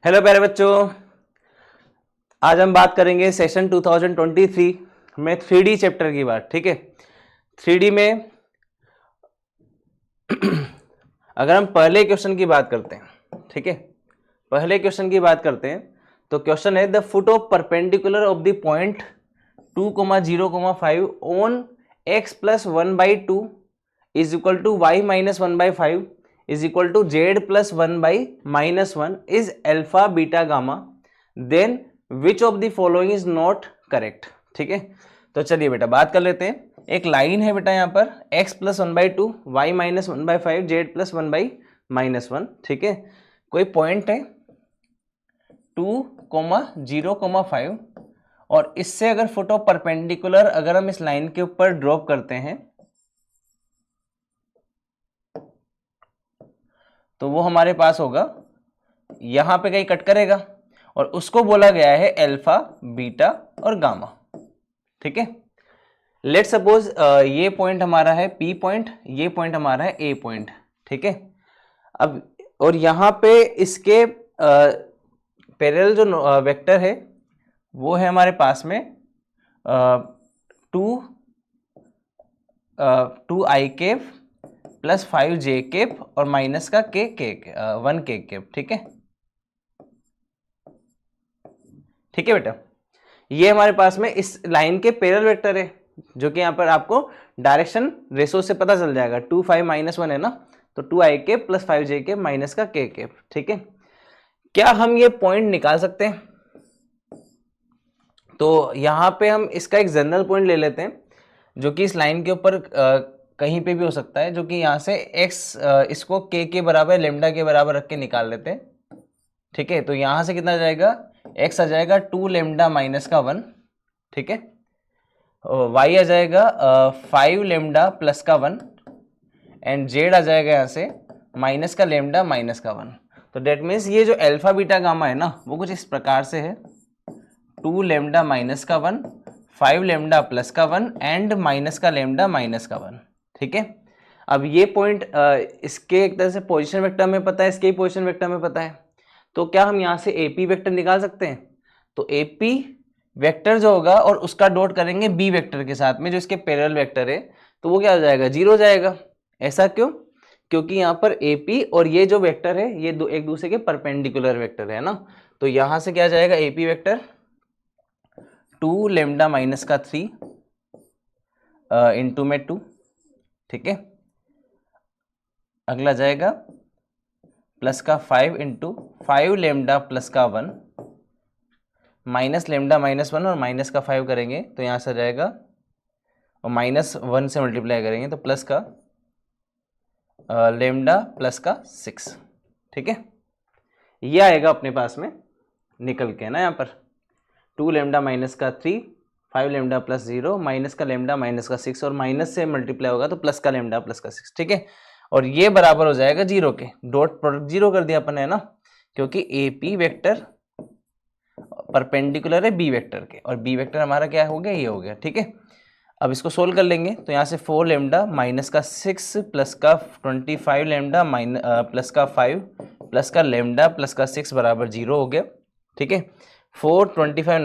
Hello प्यारे बच्चों, आज हम बात करेंगे सेशन 2023 में 3D चैप्टर की बात। ठीक है, 3D में अगर हम पहले क्वेश्चन की बात करते हैं, ठीक है, पहले क्वेश्चन की बात करते हैं तो क्वेश्चन है the foot of perpendicular of the point 2,0,5 on x plus 1/2 is equal to y minus 1/5 is equal to z plus 1/-1 is alpha beta gamma, then which of the following is not correct. ठीक है, तो चलिए बेटा बात कर लेते हैं। एक लाइन है बेटा यहाँ पर x plus 1/2 y minus 1/5 z plus 1/-1। ठीक है, कोई पॉइंट है 2,0,5 और इससे अगर फुट ऑफ परपेंडिकुलर अगर हम इस लाइन के ऊपर ड्रॉप करते हैं तो वो हमारे पास होगा यहां पे कहीं कट करेगा और उसको बोला गया है अल्फा बीटा और गामा। ठीक है, लेट सपोज ये पॉइंट हमारा है P पॉइंट, ये पॉइंट हमारा है A पॉइंट। ठीक है, अब और यहां पे इसके पैरेलल जो वेक्टर है वो है हमारे पास में 2i cap plus 5j cap और माइनस का k 1k केप। ठीक है, ठीक है बेटा, ये हमारे पास में इस लाइन के पैरेलल वेक्टर है जो कि यहाँ पर आपको डायरेक्शन रेशो से पता चल जाएगा। 2 5 -1 है ना, तो 2i cap plus 5j cap minus का k केप। ठीक है, क्या हम ये पॉइंट निकाल सकते हैं? तो यहाँ पे हम इसका एक जनरल पॉइंट ले लेते हैं जो कि इस लाइन के ऊपर कहीं पे भी हो सकता है, जो कि यहाँ से x इसको k के बराबर लेमडा के बराबर रख के निकाल लेते हैं। ठीक है, तो यहाँ से कितना आ जाएगा, x आ जाएगा 2 लेमडा माइनस का 1। ठीक है, y आ जाएगा 5 लेमडा प्लस का 1 एंड z आ जाएगा यहाँ से माइनस का लेमडा माइनस का 1। तो डेट मीन्स ये जो अल्फा बीटा गामा है ना वो कुछ इस प्रकार से है 2 लेमडा माइनस का 1, 5 लेमडा प्लस का 1 एंड माइनस का लेमडा माइनस का 1। ठीक है, अब ये पॉइंट इसके एक तरह से पोजीशन वेक्टर में पता है, इसके ही पोजीशन वेक्टर में पता है, तो क्या हम यहाँ से AP वेक्टर निकाल सकते हैं? तो AP वेक्टर जो होगा और उसका डॉट करेंगे B वेक्टर के साथ में जो इसके पैरेलल वेक्टर है, तो वो क्या हो जाएगा, 0 हो जाएगा। ऐसा क्यों? क्योंकि यहाँ पर AP और ये जो वेक्टर है ये दो एक दूसरे के परपेंडिकुलर वेक्टर है ना, तो यहाँ से क्या जाएगा AP वेक्टर 2 लेमडा माइनस का 3 इंटू में 2। ठीक है, अगला जाएगा प्लस का 5 इंटू 5 लेमडा प्लस का 1 माइनस लेमडा माइनस 1 और माइनस का 5 करेंगे तो यहाँ से आ जाएगा और माइनस 1 से मल्टीप्लाई करेंगे तो प्लस का लेमडा प्लस का 6। ठीक है, ये आएगा अपने पास में निकल के ना, यहाँ पर 2 लेमडा माइनस का 3, 5 लेमडा प्लस 0 माइनस का लेमडा माइनस का 6 और माइनस से मल्टीप्लाई होगा तो प्लस का लेमडा प्लस का 6। ठीक है, और ये बराबर हो जाएगा 0 के, डॉट प्रोडक्ट 0 कर दिया अपन है ना, क्योंकि AP वेक्टर परपेंडिकुलर है B वेक्टर के और B वेक्टर हमारा क्या हो गया, ये हो गया। ठीक है, अब इसको सोल्व कर लेंगे तो यहाँ से 4 लेमडा माइनस का 6 प्लस का 25 लेमडा प्लस का 5 प्लस का लेमडा प्लस का 6 बराबर 0 हो गया। ठीक है, 4 25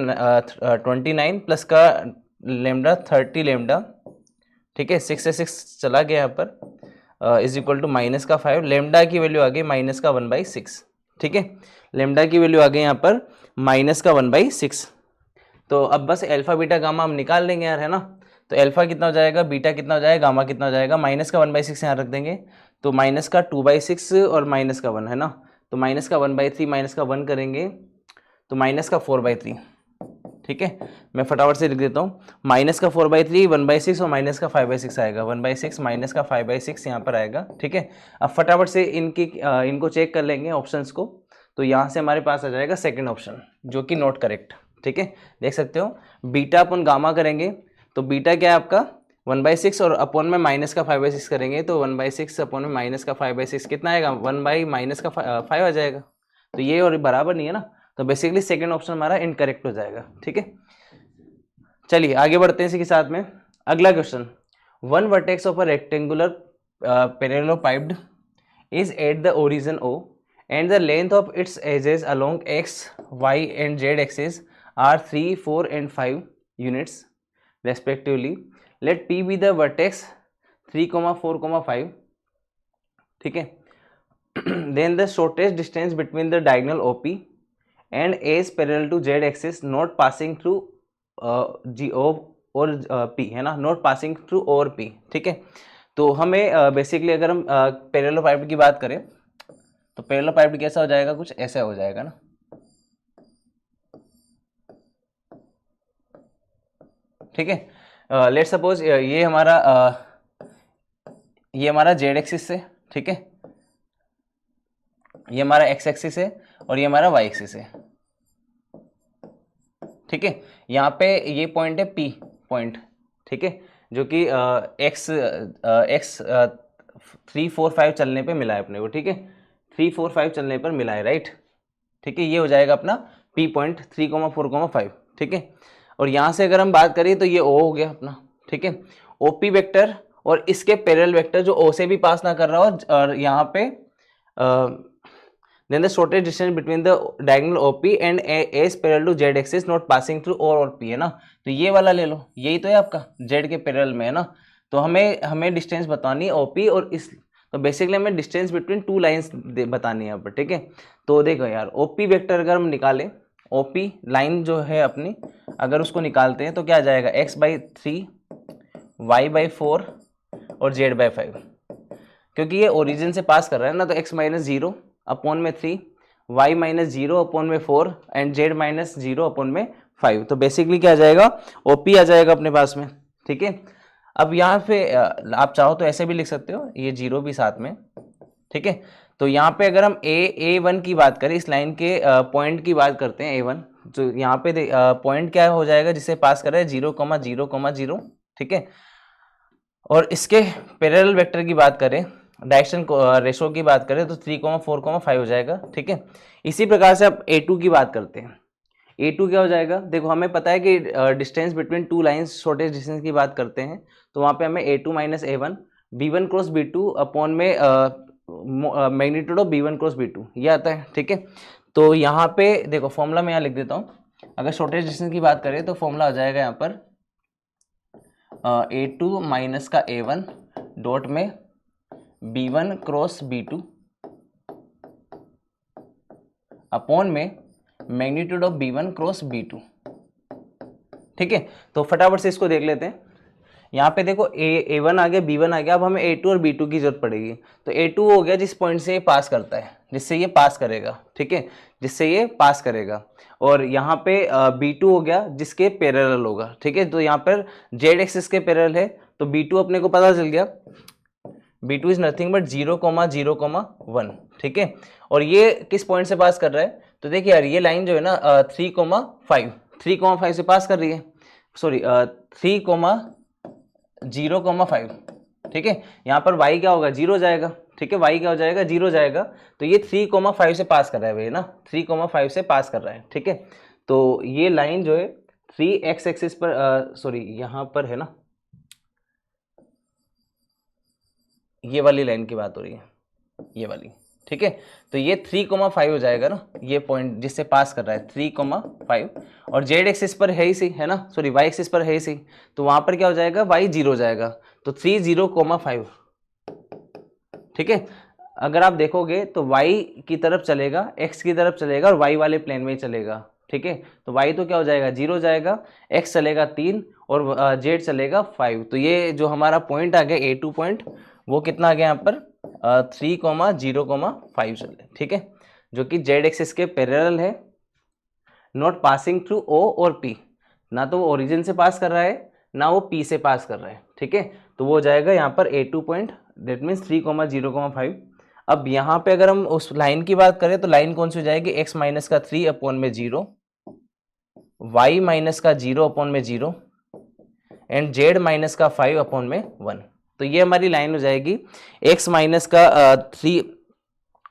29 प्लस का लेमडा 30 लेमडा। ठीक है, 6 से 6 चला गया यहाँ पर इज इक्वल टू माइनस का 5, लेमडा की वैल्यू आ गई माइनस का 1/6। ठीक है, लेमडा की वैल्यू आ गई यहाँ पर माइनस का 1/6। तो अब बस अल्फा बीटा गामा हम निकाल लेंगे यार, है ना, तो अल्फा कितना हो जाएगा, बीटा कितना हो जाएगा, गामा कितना हो जाएगा, माइनस का 1/6 यहाँ रख देंगे तो माइनस का 2/6 और माइनस का 1 है ना, तो माइनस का 1/3 माइनस का 1 करेंगे तो माइनस का 4/3। ठीक है, मैं फटाफट से लिख देता हूँ, माइनस का 4/3 1/6 और माइनस का 5/6 आएगा, 1/6 माइनस का 5/6 यहाँ पर आएगा। ठीक है, अब फटाफट से इनको चेक कर लेंगे ऑप्शंस को, तो यहाँ से हमारे पास आ जाएगा सेकंड ऑप्शन जो कि नॉट करेक्ट। ठीक है, देख सकते हो बीटा अपन गामा करेंगे तो बीटा क्या है आपका 1/6 और अपॉन में माइनस का 5/6 करेंगे तो 1/6 अपॉन में माइनस का 5/6 कितना आएगा, 1/-माइनस का 5 आ जाएगा, तो ये और बराबर नहीं है ना, तो बेसिकली सेकंड ऑप्शन हमारा इनकरेक्ट हो जाएगा। ठीक है, चलिए आगे बढ़ते हैं इसी के साथ में। अगला question, one vertex of a rectangular parallelepiped is at the origin O and the length of its edges along x, y and z axis are 3, 4 and 5 units respectively. Let P be the vertex 3, 4, 5. ठीक है. Then the shortest distance between the diagonal OP and A is parallel to Z axis not passing through G O और P है ना, not passing through और P. ठीक है. तो हमें बेसिकली अगर हम पैरेललोपाइड की बात करें तो पैरेललोपाइड कैसा हो जाएगा, कुछ ऐसा हो जाएगा ना. ठीक है. लेट्स सपोज ये हमारा जेड एक्सिस है. ठीक है. ये हमारा एक्स एक्सिस है और ये हमारा वाई एक्सिस है. ठीक है. यहाँ पे ये पॉइंट है पी पॉइंट. ठीक है. जो कि एक्स 3, 4, 5 चलने पे मिला है अपने को. ठीक है. 3, 4, 5 चलने पर मिला है. राइट. ठीक है. ये हो जाएगा अपना पी पॉइंट 3, 4, 5. ठीक है. और यहाँ से अगर हम बात करें तो ये ओ हो गया अपना. ठीक है. ओपी वेक्टर और इसके पैरेलल वेक्टर जो ओ से भी पास ना कर रहा हो, और यहाँ पे then the shortest distance between the diagonal OP and A is parallel to Z axis not passing through O और P है ना. तो ये वाला ले लो, यही तो है आपका Z के पैरेलल में है ना. तो हमें डिस्टेंस बतानी है OP और इस, तो बेसिकली हमें डिस्टेंस बिटवीन टू लाइंस बतानी है यहाँ पर. ठीक है. तो देखो यार, OP वेक्टर अगर हम निकालें, OP लाइन जो है अपनी, अगर उसको निकालते हैं तो क्या आ जाएगा, x/3 y/4 और z/5. क्योंकि ये ओरिजिन से पास कर रहा है ना, तो x-0 अपॉन में 3, y-0 अपॉन में 4 एंड z-0 अपॉन में 5. तो बेसिकली क्या आ जाएगा, OP आ जाएगा अपने पास में. ठीक है. अब यहाँ पे आप चाहो तो ऐसे भी लिख सकते हो, ये 0 भी साथ में. ठीक है. तो यहाँ पे अगर हम A1 की बात करें, इस लाइन के पॉइंट की बात करते हैं A1, तो यहाँ पे पॉइंट क्या हो जाएगा जिसे पास कर रहा है, 0, 0, 0. ठीक है. और इसके पैरेलल वेक्टर की बात करें, डायरेक्शन रेशो की बात करें तो 3, 4, 5 हो जाएगा. ठीक है. इसी प्रकार से अब A2 की बात करते हैं. A2 क्या हो जाएगा, देखो हमें पता है कि distance between two lines, shortest distance की बात करते हैं, तो वहाँ पे हमें A2 - A1 B1 cross B2 upon में magnitude of B1 cross B2 ये आता है. ठीक है. तो यहाँ पे देखो फॉर्मूला मैं यहाँ लिख देता हूँ. अगर शॉर्टेस्ट डिस्टेंस की बात करें तो फॉर्मूला आ जाएगा यहाँ पर A2 माइनस का A1 डॉट में B1 क्रॉस B2 अपॉन में magnitude of B1 cross B2. ठीक है. तो फटाफट से इसको देख लेते हैं. यहाँ पे देखो A1 आ गया, B1 आ गया. अब हमें A2 और B2 की जरूरत पड़ेगी. तो A2 हो गया जिस पॉइंट से ये पास करता है, जिससे ये पास करेगा. ठीक है. जिससे ये पास करेगा. और यहाँ पे B2 हो गया जिसके पैरेलल होगा. ठीक है. तो यहाँ पर Z एक्सिस के पैरेलल है, तो B2 अपने को पता चल गया. B2 is nothing but 0, 0, 1. ठीक है. और ये किस पॉइंट से पास कर रहा है, तो देखिए यार ये लाइन जो है ना 3, 5 से पास कर रही है. सॉरी 3, 0, 5. ठीक है. यहाँ पर y क्या होगा, 0 जाएगा. ठीक है. y क्या हो जाएगा, 0 जाएगा. तो ये 3, 5 से पास कर रहा है भाई ना, 3, 5 से पास कर रहा है. ठीक है. तो ये लाइन जो है 3x एक्सिस पर, सॉरी यहाँ पर है ना, ये वाली लाइन की बात हो रही है, ये वाली. ठीक है. तो ये 3, 5 हो जाएगा ना, ये पॉइंट जिससे पास कर रहा है 3, 5. और जेड एक्सिस पर है ही सी, है ना, सॉरी वाई एक्सिस पर है ही सी. तो वहां पर क्या हो जाएगा, y 0 जाएगा. तो 3, 0, 5. ठीक है. अगर आप देखोगे तो y की तरफ चलेगा, x की तरफ चलेगा और y वाले प्लेन में ही चलेगा. ठीक है. तो y तो क्या हो जाएगा, 0 जाएगा, x चलेगा 3 और z चलेगा 5. तो ये जो हमारा पॉइंट आ गया A2 पॉइंट, वो कितना आ गया यहाँ पर 3, 0, 5 चले. ठीक है. जो कि जेड एक्सिस के पैरेलल है, नॉट पासिंग थ्रू O और P. ना तो वो ओरिजिन से पास कर रहा है, ना वो P से पास कर रहा है. ठीक है. तो वो हो जाएगा यहाँ पर A2 पॉइंट, दैट मीन्स 3, 0, 5. अब यहाँ पे अगर हम उस लाइन की बात करें तो लाइन कौन सी हो जाएगी, x माइनस का 3 अपॉन में 0, y माइनस का 0 अपॉन में 0 एंड z माइनस का 5 अपॉन में 1. तो ये हमारी लाइन हो जाएगी x माइनस का 3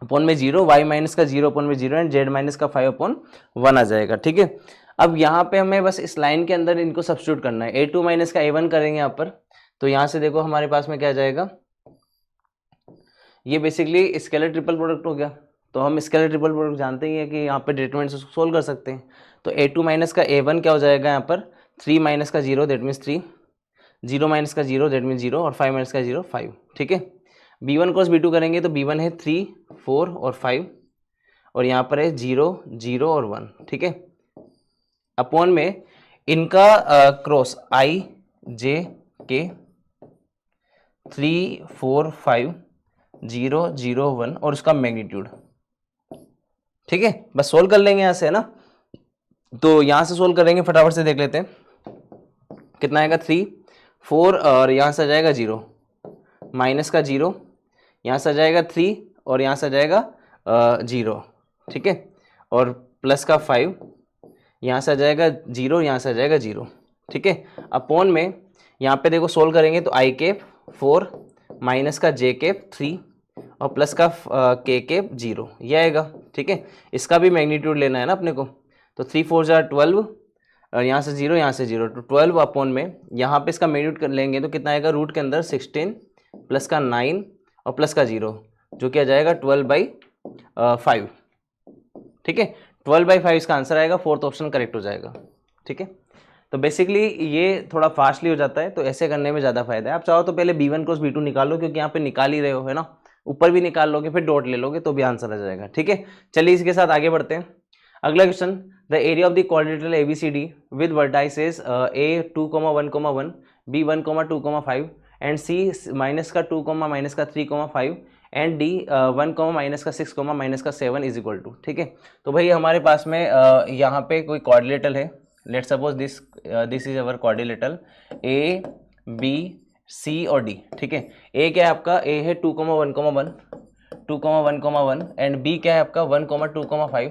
अपॉन में 0, y माइनस का 0 अपॉन में 0 एंड z माइनस का 5 अपॉन 1 आ जाएगा. ठीक है. अब यहाँ पे हमें बस इस लाइन के अंदर इनको सब्स्टिट्यूट करना है. A2 माइनस का A1 करेंगे यहाँ पर. तो यहाँ से देखो हमारे पास में क्या आ जाएगा, ये बेसिकली स्केलर ट्रिपल प्रोडक्ट हो गया. तो हम स्केलर ट्रिपल प्रोडक्ट जानते ही हैं कि यहाँ पे डिटरमिनेंट से सोल्व कर सकते हैं। तो a2 माइनस का a1 क्या हो जाएगा यहाँ पर 3 माइनस का 0 दैट मीन्स 3, 0 माइनस का 0 दैट मीन्स 0 और 5 माइनस का 0 5। ठीक है, b1 क्रॉस b2 करेंगे तो b1 है 3 4 और 5 और यहाँ पर है 0 0 और 1। ठीक है, अपॉन में इनका क्रॉस i j k 3 4 5 0 0 1 और उसका मैग्नीट्यूड। ठीक है, बस सोल्व कर लेंगे यहाँ से, है ना। तो यहाँ से सोल्व करेंगे, फटाफट से देख लेते हैं कितना आएगा 3 4 और यहाँ से आ जाएगा 0 माइनस का 0, यहाँ से आ जाएगा 3 और यहाँ से आ जाएगा 0। ठीक है, और प्लस का 5, यहाँ से आ जाएगा 0, यहाँ से आ जाएगा 0। ठीक है, अपॉन में यहाँ पे देखो सोल्व करेंगे तो i कैप 4 माइनस का j कैप 3 और प्लस का k कैप 0 ये आएगा। ठीक है, इसका भी मैग्नीट्यूड लेना है ना अपने को, तो 3 4 जार 12 और यहाँ से 0 यहाँ से 0 तो 12 अपॉन में यहाँ पे इसका मैग्नीट्यूड कर लेंगे तो कितना आएगा रूट के अंदर 16 प्लस का 9 और प्लस का 0 जो कि आ जाएगा 12/5। ठीक है, 12/5 इसका आंसर आएगा, फोर्थ ऑप्शन करेक्ट हो जाएगा। ठीक है, तो बेसिकली ये थोड़ा फास्टली हो जाता है, तो ऐसे करने में ज़्यादा फायदा है। आप चाहो तो पहले b1 क्रॉस b2 निकालो, क्योंकि यहाँ पे निकाल ही रहे हो, है ना, ऊपर भी निकाल लोगे फिर डॉट ले लोगे तो भी आंसर आ जाएगा। ठीक है, चलिए इसके साथ आगे बढ़ते हैं। अगला question, the area of the quadrilateral ABCD with vertices a 2, 1, 1, b 1, 2, 5 and c minus का 2, माइनस का 3, 5 एंड d 1, माइनस का 6, माइनस का 7 इज इक्वल टू। ठीक है, तो भाई हमारे पास में यहाँ पे कोई क्वाड्रिलेटरल है, let suppose this is our quadrilateral a b c और d। ठीक है, a क्या है आपका, a है 2, 1, 1, 2, 1, 1 एंड b क्या है आपका 1, 2, 5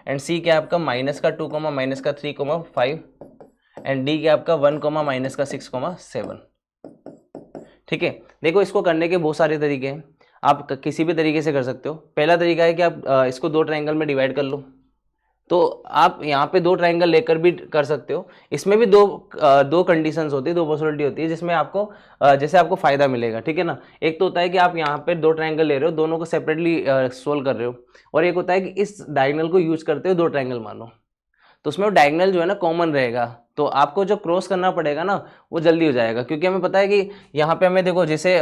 एंड c क्या है आपका माइनस का 2, माइनस का 3, 5 एंड d क्या है आपका 1, माइनस का 6, 7। ठीक है, देखो इसको करने के बहुत सारे तरीके हैं, आप किसी भी तरीके से कर सकते हो। पहला तरीका है कि आप इसको दो ट्रायंगल में डिवाइड कर लो, तो आप यहाँ पे दो ट्रायंगल लेकर भी कर सकते हो। इसमें भी दो कंडीशंस होती है, दो पॉसिबिलिटी होती है जिसमें आपको जैसे आपको फायदा मिलेगा। ठीक है ना, एक तो होता है कि आप यहाँ पे दो ट्रायंगल ले रहे हो, दोनों को सेपरेटली सोल्व कर रहे हो, और एक होता है कि इस डायगोनल को यूज करते हो दो ट्रायंगल मानो, तो उसमें वो डायगोनल जो है ना कॉमन रहेगा, तो आपको जो क्रॉस करना पड़ेगा ना वो जल्दी हो जाएगा, क्योंकि हमें पता है कि यहाँ पे हमें देखो जैसे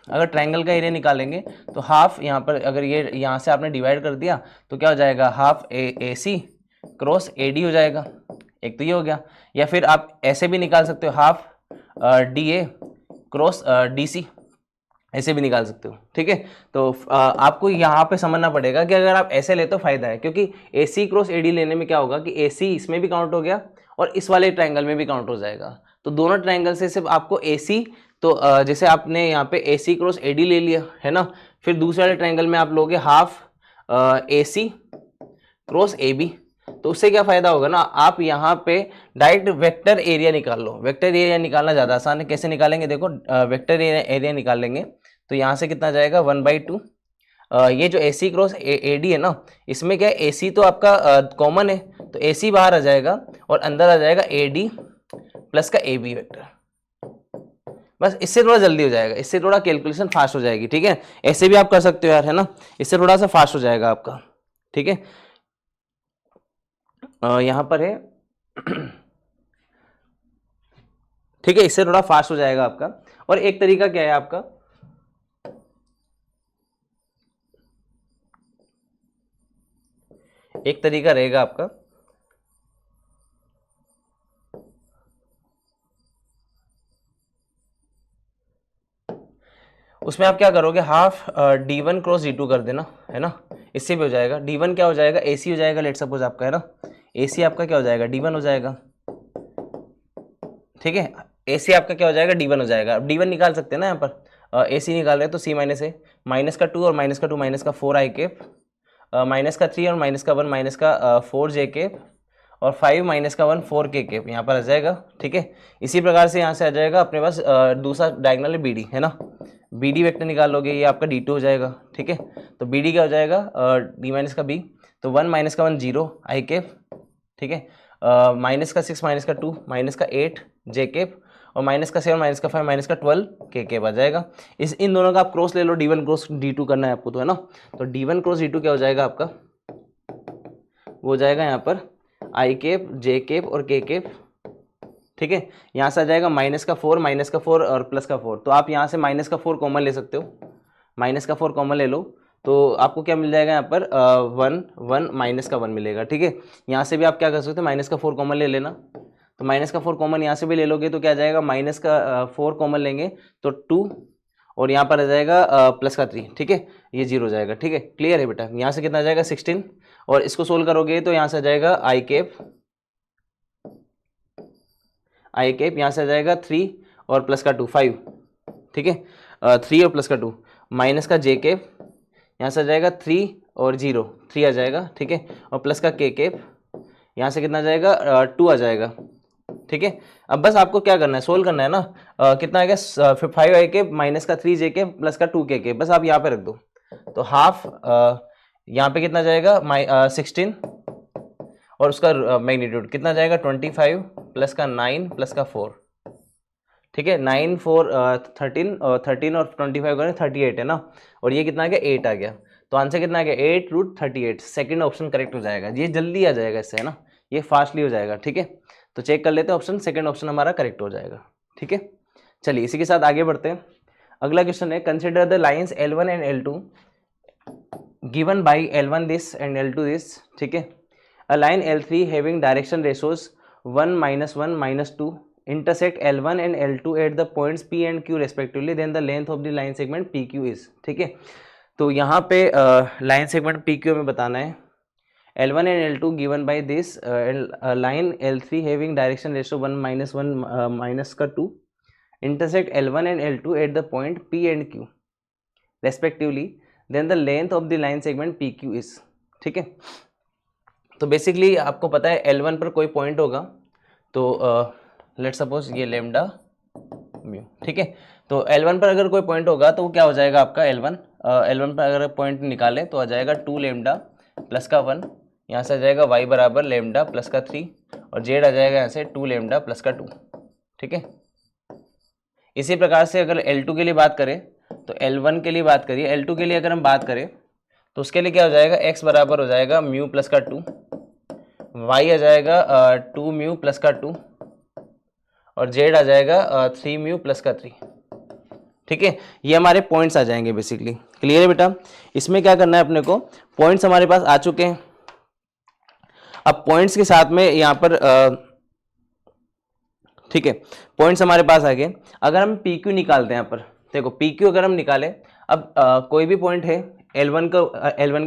अगर ट्रायंगल का एरिया निकालेंगे तो हाफ यहाँ पर अगर ये यहाँ से आपने डिवाइड कर दिया तो क्या हो जाएगा हाफ AC क्रॉस AD हो जाएगा, एक तो ये हो गया। या फिर आप ऐसे भी निकाल सकते हो हाफ DA क्रॉस DC, ऐसे भी निकाल सकते हो। ठीक है, तो आपको यहाँ पे समझना पड़ेगा कि अगर आप ऐसे ले तो फायदा है, क्योंकि AC क्रॉस AD लेने में क्या होगा कि AC इसमें भी काउंट हो गया और इस वाले ट्रायंगल में भी काउंट हो जाएगा, तो दोनों ट्रायंगल से सिर्फ आपको AC, तो जैसे आपने यहाँ पे AC क्रॉस AD ले लिया है ना, फिर दूसरे वाले ट्रायंगल में आप लोगे हाफ AC क्रॉस AB, तो उससे क्या फायदा होगा ना, आप यहाँ पे डायरेक्ट वेक्टर एरिया निकाल लो। वेक्टर एरिया निकालना ज़्यादा आसान है, कैसे निकालेंगे देखो, वेक्टर एरिया निकालेंगे तो यहाँ से कितना जाएगा 1/2। ये जो AC क्रॉस AD है ना, इसमें क्या है AC तो आपका कॉमन है, तो AC बाहर आ जाएगा और अंदर आ जाएगा AD प्लस का AB वेक्टर। बस इससे थोड़ा जल्दी हो जाएगा, इससे थोड़ा कैलकुलेशन फास्ट हो जाएगी। ठीक है, ऐसे भी आप कर सकते हो यार, है ना, इससे थोड़ा सा फास्ट हो जाएगा आपका। ठीक है, यहाँ पर है ठीक है, इससे थोड़ा फास्ट हो जाएगा आपका। और एक तरीका क्या है आपका, एक तरीका रहेगा आपका, उसमें आप क्या करोगे हाफ D1 क्रॉस D2 कर देना, है ना, इससे भी हो जाएगा। D1 क्या हो जाएगा AC हो जाएगा, लेट सपोज आपका, है ना, AC आपका क्या हो जाएगा D1 हो जाएगा। ठीक है, AC आपका क्या हो जाएगा D1 हो जाएगा। अब D1 निकाल सकते हैं ना, यहाँ पर AC निकाल रहे हैं तो C माइनस A, माइनस का 2 और माइनस का 2 माइनस का 4 I कैप, माइनस का 3 और माइनस का 1 माइनस का 4 J कैप और 5 माइनस का 1 4 K कैप यहाँ पर आ जाएगा। ठीक है, इसी प्रकार से यहाँ से आ जाएगा अपने पास दूसरा डायगोनल है BD, है ना, BD वेक्टर निकाल लोगे, ये आपका D2 हो जाएगा। ठीक है, तो BD क्या हो जाएगा D माइनस का B, तो 1 माइनस का 1 0 I कैप। ठीक है, माइनस का 6 माइनस का 2 माइनस का 8 J कैप और माइनस का 7 माइनस का 5 माइनस का 12 के केप आ जाएगा। इन दोनों का आप क्रॉस ले लो, d1 क्रॉस d2 करना है आपको तो, है ना। तो d1 क्रॉस d2 क्या हो जाएगा आपका, वो हो जाएगा यहाँ पर i केप, j केप और k केप, ठीक है। यहाँ से आ जाएगा माइनस का 4 और प्लस का 4, तो आप यहाँ से माइनस का 4 कॉमन ले सकते हो, माइनस का 4 कॉमन ले लो तो आपको क्या मिल जाएगा यहाँ पर 1 माइनस का 1 मिलेगा, ठीक है। यहाँ से भी आप क्या कर सकते हो, माइनस का 4 कॉमन ले लेना, तो माइनस का 4 कॉमन यहाँ से भी ले लोगे तो क्या आ जाएगा, माइनस का 4 कॉमन लेंगे तो 2 और यहाँ पर आ जाएगा प्लस का 3, ठीक है, ये 0 हो जाएगा, ठीक है। क्लियर है बेटा। यहाँ से कितना आ जाएगा 16 और इसको सोल्व करोगे तो यहाँ से आ जाएगा i केप, यहाँ से आ जाएगा 3 और प्लस का 2 5, ठीक है, 3 और प्लस का 2 माइनस का j केप, यहाँ से आ जाएगा 3 और 0 3 आ जाएगा, ठीक है, और प्लस का k केप, यहाँ से कितना आ जाएगा 2 आ जाएगा, ठीक है। अब बस आपको क्या करना है, सोल्व करना है ना। कितना आएगा 5 i केप माइनस का 3 j केप प्लस का 2 k केप, बस आप यहाँ पे रख दो तो हाफ यहाँ पे कितना जाएगा 16 और उसका मैग्नीट्यूड कितना जाएगा 25 प्लस का 9 प्लस का 4, ठीक है। 9 4 13 और 25 करें 38 है ना, और ये कितना आ गया 8 आ गया, तो आंसर कितना आ गया 8√38। सेकंड ऑप्शन करेक्ट हो जाएगा, ये जल्दी आ जाएगा इससे, है ना, ये फास्टली हो जाएगा, ठीक है। तो चेक कर लेते हैं ऑप्शन, सेकंड ऑप्शन हमारा करेक्ट हो जाएगा, ठीक है। चलिए इसी के साथ आगे बढ़ते हैं। अगला क्वेश्चन है, consider the lines L1 and L2 given by L1 this and L2 this, ठीक है। A line L3 having direction ratios 1 -1 -2 intersect L1 and L2 at the points P and Q respectively, then the length of the line segment PQ is, ठीक है। तो यहाँ पे line segment PQ में बताना है L1 and L2 given by this line L3 having direction ratio 1 -1 का 2 intersect L1 and L2 at the point P and Q respectively, then the length of the line segment PQ is, ठीक है। तो basically आपको पता है L1 पर कोई point होगा तो लेट्स सपोज ये लेमडा म्यू, ठीक है। तो L1 पर अगर कोई पॉइंट होगा तो वो क्या हो जाएगा आपका L1 पर अगर पॉइंट निकाले तो आ जाएगा 2 लेमडा प्लस का 1, यहाँ से आ जाएगा y बराबर लेमडा प्लस का 3 और z आ जाएगा यहाँ से 2 लेमडा प्लस का 2, ठीक है। इसी प्रकार से अगर L2 के लिए बात करें तो L1 के लिए बात करिए, L2 के लिए अगर हम बात करें तो उसके लिए क्या हो जाएगा, x बराबर हो जाएगा म्यू प्लस का 2, y आ जाएगा 2 म्यू प्लस का 2 और z आ जाएगा 3 म्यू प्लस का 3, ठीक है। ये हमारे पॉइंट्स आ जाएंगे बेसिकली। क्लियर है बेटा। इसमें क्या करना है अपने को, पॉइंट्स हमारे पास आ चुके हैं। अब पॉइंट्स के साथ में यहाँ पर ठीक है, पॉइंट्स हमारे पास आ गए। अगर हम PQ निकालते हैं यहाँ पर, देखो PQ अगर हम निकालें, अब कोई भी पॉइंट है L1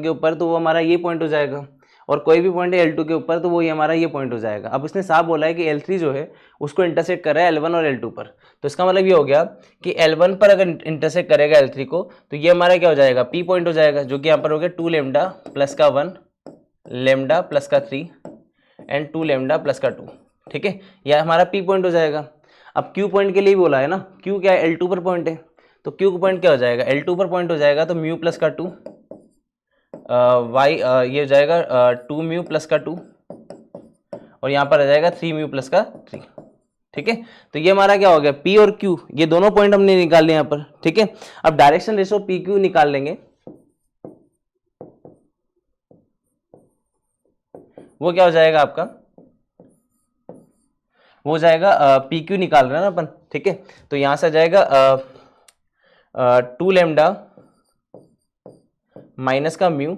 के ऊपर तो वो हमारा ये पॉइंट हो जाएगा, और कोई भी पॉइंट है L2 के ऊपर तो वो ये हमारा ये पॉइंट हो जाएगा। अब उसने साफ बोला है कि L3 जो है उसको इंटरसेक्ट कर रहा है L1 और L2 पर, तो इसका मतलब ये हो गया कि L1 पर अगर इंटरसेक्ट करेगा L3 को तो ये हमारा क्या हो जाएगा, P पॉइंट हो जाएगा, जो कि यहाँ पर हो गया 2 लेमडा प्लस का 1 लेमडा प्लस का 3 एंड 2 लेमडा प्लस का 2, ठीक है। यह हमारा P पॉइंट हो जाएगा। अब Q पॉइंट के लिए भी बोला है ना, Q क्या है L2 पर पॉइंट है, तो Q पॉइंट क्या हो जाएगा, L2 पर पॉइंट हो जाएगा तो म्यू प्लस का 2 y ये हो जाएगा 2 म्यू प्लस का 2 और यहाँ पर आ जाएगा 3 म्यू प्लस का 3, ठीक है। तो ये हमारा क्या हो गया, P और Q, ये दोनों पॉइंट हमने निकाल लिए यहाँ पर, ठीक है। अब डायरेक्शन रेशो PQ निकाल लेंगे, वो क्या हो जाएगा आपका, वो हो जाएगा PQ निकाल रहे हैं ना अपन, ठीक है। तो यहाँ से आ जाएगा 2 लेमडा माइनस का म्यू,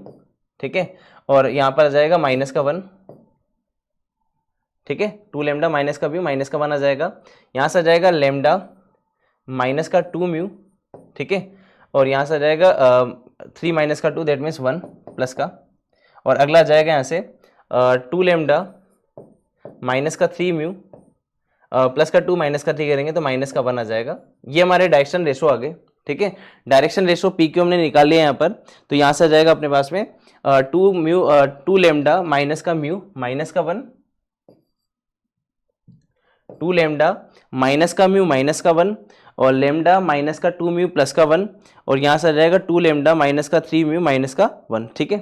ठीक है, और यहाँ पर आ जाएगा माइनस का 1, ठीक है। 2 लेमडा माइनस का म्यू माइनस का 1 आ जाएगा, यहाँ से आ जाएगा लेमडा माइनस का 2 म्यू, ठीक है, और यहाँ से आ जाएगा 3 माइनस का 2 दैट मीन्स 1 प्लस का, और अगला आ जाएगा यहाँ से 2 लेमडा माइनस का 3 म्यू प्लस का 2 माइनस का 3 करेंगे तो माइनस का 1 आ जाएगा। ये हमारे डायरेक्शन रेशो आ गए, ठीक है। डायरेक्शन रेशो PQ हमने निकाल लिया यहाँ पर, तो यहाँ से आ जाएगा अपने पास में 2 लेमडा माइनस का म्यू माइनस का 1, 2 लेमडा माइनस का म्यू माइनस का 1 और लेमडा माइनस का 2 म्यू प्लस का 1 और यहाँ से आ जाएगा 2 लेमडा माइनस का 3 म्यू माइनस का 1, ठीक है।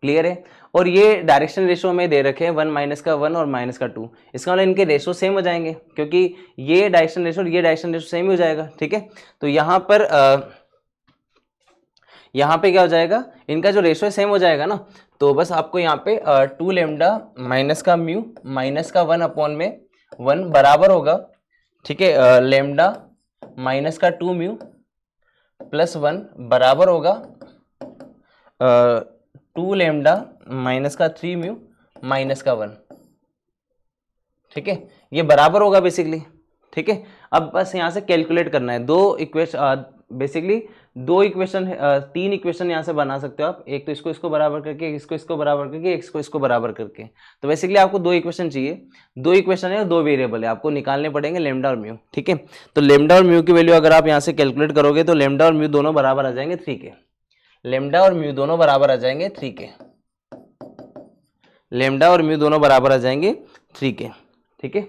क्लियर है। और ये डायरेक्शन रेशो में दे रखे हैं 1 माइनस का 1 और माइनस का 2, इसका मतलब इनके रेशो सेम हो जाएंगे क्योंकि ये डायरेक्शन रेशो और ये डायरेक्शन रेशो सेम ही हो जाएगा। ठीक है, तो यहाँ पे क्या हो जाएगा, इनका जो रेशो है सेम हो जाएगा ना। तो बस आपको यहाँ पे 2 लेमडा माइनस का म्यू माइनस का 1 अपॉन में 1 बराबर होगा, ठीक है, लेमडा माइनस का 2 म्यू प्लस 1 बराबर होगा 2 लेमडा माइनस का 3 म्यू माइनस का 1। ठीक है, ये बराबर होगा बेसिकली। ठीक है, अब बस यहाँ से कैलकुलेट करना है दो इक्वेशन, बेसिकली दो इक्वेशन, 3 इक्वेशन यहाँ से बना सकते हो आप, एक तो इसको बराबर करके, इसको बराबर करके, एक इसको बराबर करके। तो बेसिकली आपको 2 इक्वेशन चाहिए, 2 इक्वेशन है और 2 वेरिएबल है, आपको निकालने पड़ेंगे लेमडा और म्यू। ठीक है, तो लेमडा और म्यू की वैल्यू अगर आप यहाँ से कैलकुलेट करोगे तो लेमडा और म्यू दोनों बराबर आ जाएंगे 3 के, लेमडा और म्यू दोनों बराबर आ जाएंगे 3 के, लेमडा और म्यू दोनों बराबर आ जाएंगे 3 के। ठीक है,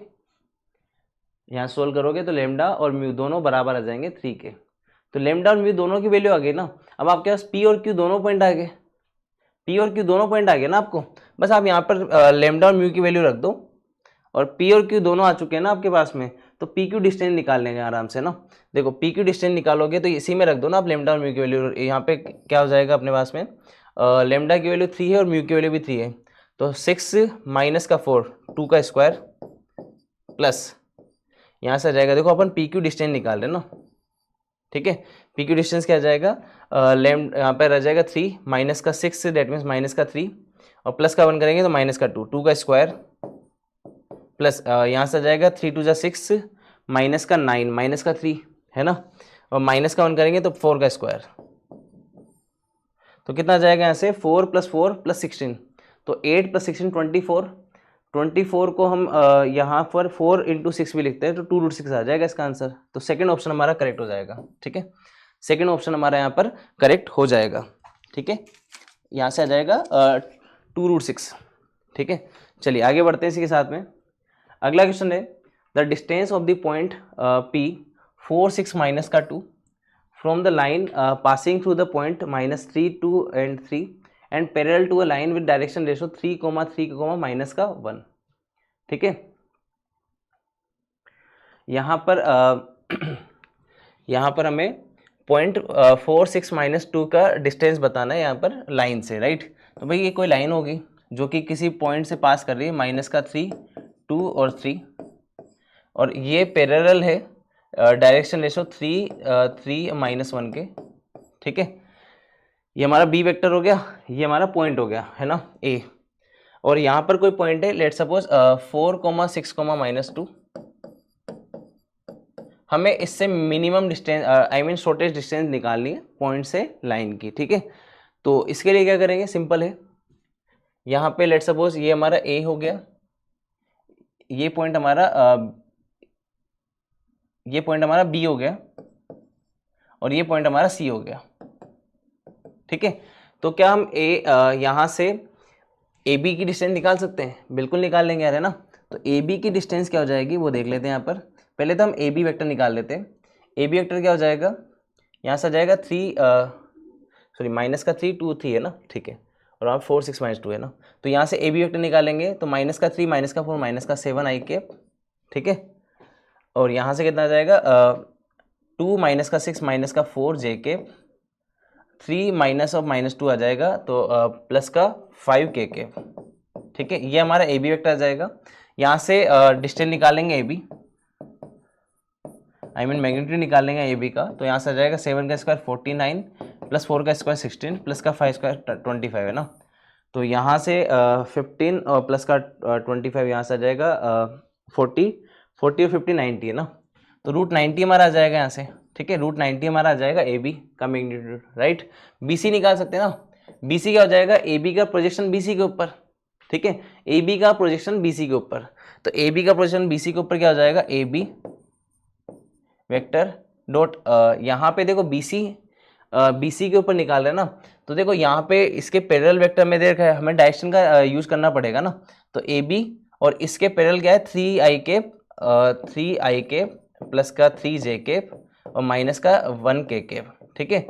यहाँ सोल्व करोगे तो लेमडा और म्यू दोनों बराबर आ जाएंगे 3 के। तो लेमडा और म्यू दोनों की वैल्यू आ गई ना। अब आपके पास पी और क्यू दोनों पॉइंट आ गए, पी और क्यू दोनों पॉइंट आ गए ना आपको। बस आप यहाँ पर लेमडा और म्यू की वैल्यू रख दो और पी और क्यू दोनों आ चुके हैं ना आपके पास में, तो पी क्यू डिस्टेंस निकाल लेंगे आराम से ना। देखो पी क्यू डिस्टेंस निकालोगे तो इसी में रख दो ना आप लेमडा और म्यू की वैल्यू। यहाँ पे क्या हो जाएगा अपने पास में, लेमडा की वैल्यू 3 है और म्यू की वैल्यू भी 3 है, तो 6 माइनस का 4 2 का स्क्वायर प्लस यहाँ से आ जाएगा, देखो अपन पी क्यू डिस्टेंस निकाल रहे हैं ना। ठीक है, पी क्यू डिस्टेंस क्या आ जाएगा, यहाँ पर आ जाएगा 3 माइनस का 6 डेट मीन्स माइनस का 3 और प्लस का 1 करेंगे तो माइनस का 2 2 का स्क्वायर प्लस यहाँ से आ जाएगा 3 2 जा 6 माइनस का 9 माइनस का 3 है ना, और माइनस का 1 करेंगे तो 4 का स्क्वायर, तो कितना आ जाएगा यहाँ से 4 + 4 + 16, तो 8 + 16 24, 24 को हम यहाँ पर 4 × 6 भी लिखते हैं तो 2√6 आ जाएगा इसका आंसर। तो सेकंड ऑप्शन हमारा करेक्ट हो जाएगा। ठीक है, सेकंड ऑप्शन हमारा यहाँ पर करेक्ट हो जाएगा। ठीक है, यहाँ से आ जाएगा 2√6। ठीक है, चलिए आगे बढ़ते हैं इसी के साथ में। अगला क्वेश्चन है the distance of the point P 4 6 minus का 2 from the line passing through the point -3 2 and 3 and parallel to a line with direction ratio 3, 3, minus का 1। ठीक है, यहाँ पर हमें पॉइंट 4 6 - 2 का डिस्टेंस बताना है यहाँ पर लाइन से, राइट। तो भाई ये कोई लाइन होगी जो कि किसी पॉइंट से पास कर रही है -3 2 और 3, और ये पैरेलल है डायरेक्शन रेशो 3 3 -1 के। ठीक है, ये हमारा बी वेक्टर हो गया, ये हमारा पॉइंट हो गया है ना ए, और यहाँ पर कोई पॉइंट है लेट सपोज 4 6 -2। हमें इससे minimum distance I mean shortest distance निकालनी है पॉइंट से लाइन की। ठीक है, तो इसके लिए क्या करेंगे, सिंपल है, यहाँ पे लेट सपोज ये हमारा ए हो गया, ये पॉइंट हमारा बी हो गया और ये पॉइंट हमारा सी हो गया। ठीक है, तो क्या हम यहाँ से ए बी की डिस्टेंस निकाल सकते हैं? बिल्कुल निकाल लेंगे यार, है ना। तो ए बी की डिस्टेंस क्या हो जाएगी वो देख लेते हैं। यहाँ पर पहले तो हम ए बी वेक्टर निकाल लेते हैं। ए बी वेक्टर क्या हो जाएगा, यहाँ से आ जाएगा 3 माइनस का 3 2 3 है ना, ठीक है, और आप 4 6 - 2 है ना। तो यहाँ से ए बी वेक्टर निकालेंगे तो -3 -4 -7 i के, ठीक है, और यहाँ से कितना आ जाएगा 2 -6 -4 j के, 3 -2 आ जाएगा तो +5 के। ठीक है, ये हमारा ए बी वेक्टर आ जाएगा। यहाँ से डिस्टेंस निकालेंगे A B, I mean magnitude निकालेंगे ए बी का, तो यहाँ से आ जाएगा 7 का स्क्वायर 49 + 4 का स्क्वायर 16 + 5 स्क्वायर 25 है ना। तो यहाँ से 15 और + 25 यहाँ से आ जाएगा 40 और 50 90 है ना। तो √90 हमारा आ जाएगा यहाँ से। ठीक है, √90 हमारा आ जाएगा ए बी का मैग्नीट्यूड, राइट। बी सी निकाल सकते हैं ना। बी सी क्या हो जाएगा, ए बी का प्रोजेक्शन बी सी के ऊपर। ठीक है, ए बी का प्रोजेक्शन बी सी के ऊपर, तो ए बी का प्रोजेक्शन बी सी के ऊपर क्या हो जाएगा, ए बी वेक्टर डॉट यहाँ पे देखो बी सी के ऊपर निकाल रहे हैं ना, तो देखो यहाँ पे इसके पैरेलल वेक्टर में देखा है, हमें डायरेक्शन का यूज करना पड़ेगा ना। तो ए बी और इसके पैरेलल क्या है 3i के प्लस का 3j के और माइनस का 1k के। ठीक है,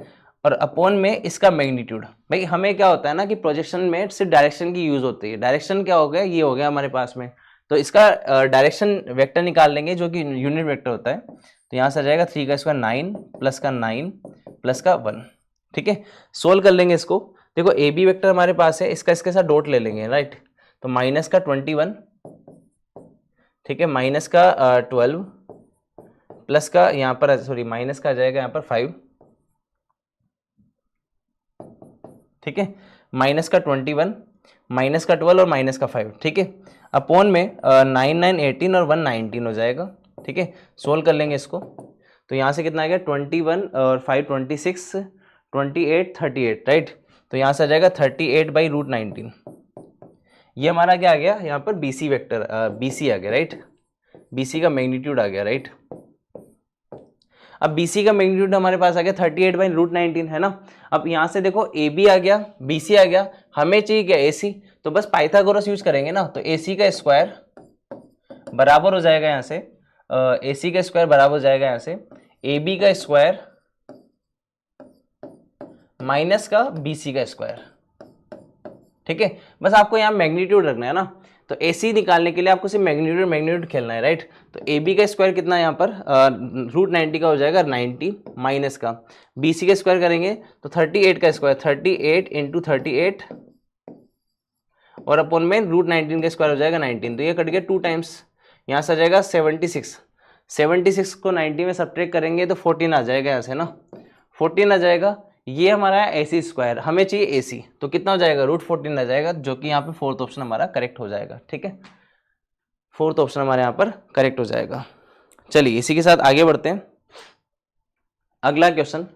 और अपॉन में इसका मैग्नीट्यूड। भाई हमें क्या होता है ना कि प्रोजेक्शन में सिर्फ डायरेक्शन की यूज होती है। डायरेक्शन क्या हो गया, ये हो गया हमारे पास में, तो इसका डायरेक्शन वेक्टर निकाल लेंगे जो कि यूनिट वेक्टर होता है। तो यहाँ से आ जाएगा 3 का स्क्वायर 9 प्लस का 9 प्लस का 1। ठीक है, सोल्व कर लेंगे इसको। देखो ए बी वेक्टर हमारे पास है, इसका इसके साथ डॉट ले लेंगे, राइट। तो माइनस का 21, ठीक है, माइनस का 12 प्लस का यहाँ पर सॉरी माइनस का आ जाएगा यहाँ पर 5, ठीक है, माइनस का 21, माइनस का 12 और माइनस का 5, ठीक है, अपॉन में 9 9 18 और 1 19 हो जाएगा। ठीक है, सोल्व कर लेंगे इसको। तो यहाँ से कितना आ गया 21 और 5 26 28 38, राइट। तो यहाँ से आ जाएगा 38/√19। ये हमारा क्या आ गया यहाँ पर BC वेक्टर, BC आ गया, राइट। BC का मैग्नीट्यूड आ गया, राइट। अब BC का मैग्नीट्यूड हमारे पास आ गया 38/√19, है ना। अब यहाँ से देखो AB आ गया, BC आ गया, हमें चाहिए क्या AC, तो बस पाइथागोरस यूज करेंगे ना। तो AC का स्क्वायर बराबर हो जाएगा यहाँ से AC का स्क्वायर बराबर हो जाएगा यहाँ से AB का स्क्वायर माइनस का BC का स्क्वायर। ठीक है, बस आपको यहाँ मैग्नीट्यूड रखना है ना। तो AC निकालने के लिए आपको सिर्फ मैग्नीट्यूड खेलना है, राइट। तो AB का स्क्वायर कितना है यहाँ पर √90 का हो जाएगा 90 माइनस का BC का स्क्वायर करेंगे तो 38 का स्क्वायर 38 × 38 और अपॉन में √19 का स्क्वायर हो जाएगा 19। तो ये कट गया 2 टाइम्स, यहाँ से आ जाएगा 76 को 90 में सब्ट्रैक्ट करेंगे तो 14 आ जाएगा यहाँ से ना, 14 आ जाएगा। ये हमारा है AC स्क्वायर, हमें चाहिए AC, तो कितना हो जाएगा √14 आ जाएगा, जो कि यहाँ पे फोर्थ ऑप्शन हमारा करेक्ट हो जाएगा। ठीक है, फोर्थ ऑप्शन हमारे यहाँ पर करेक्ट हो जाएगा। चलिए इसी के साथ आगे बढ़ते हैं। अगला question,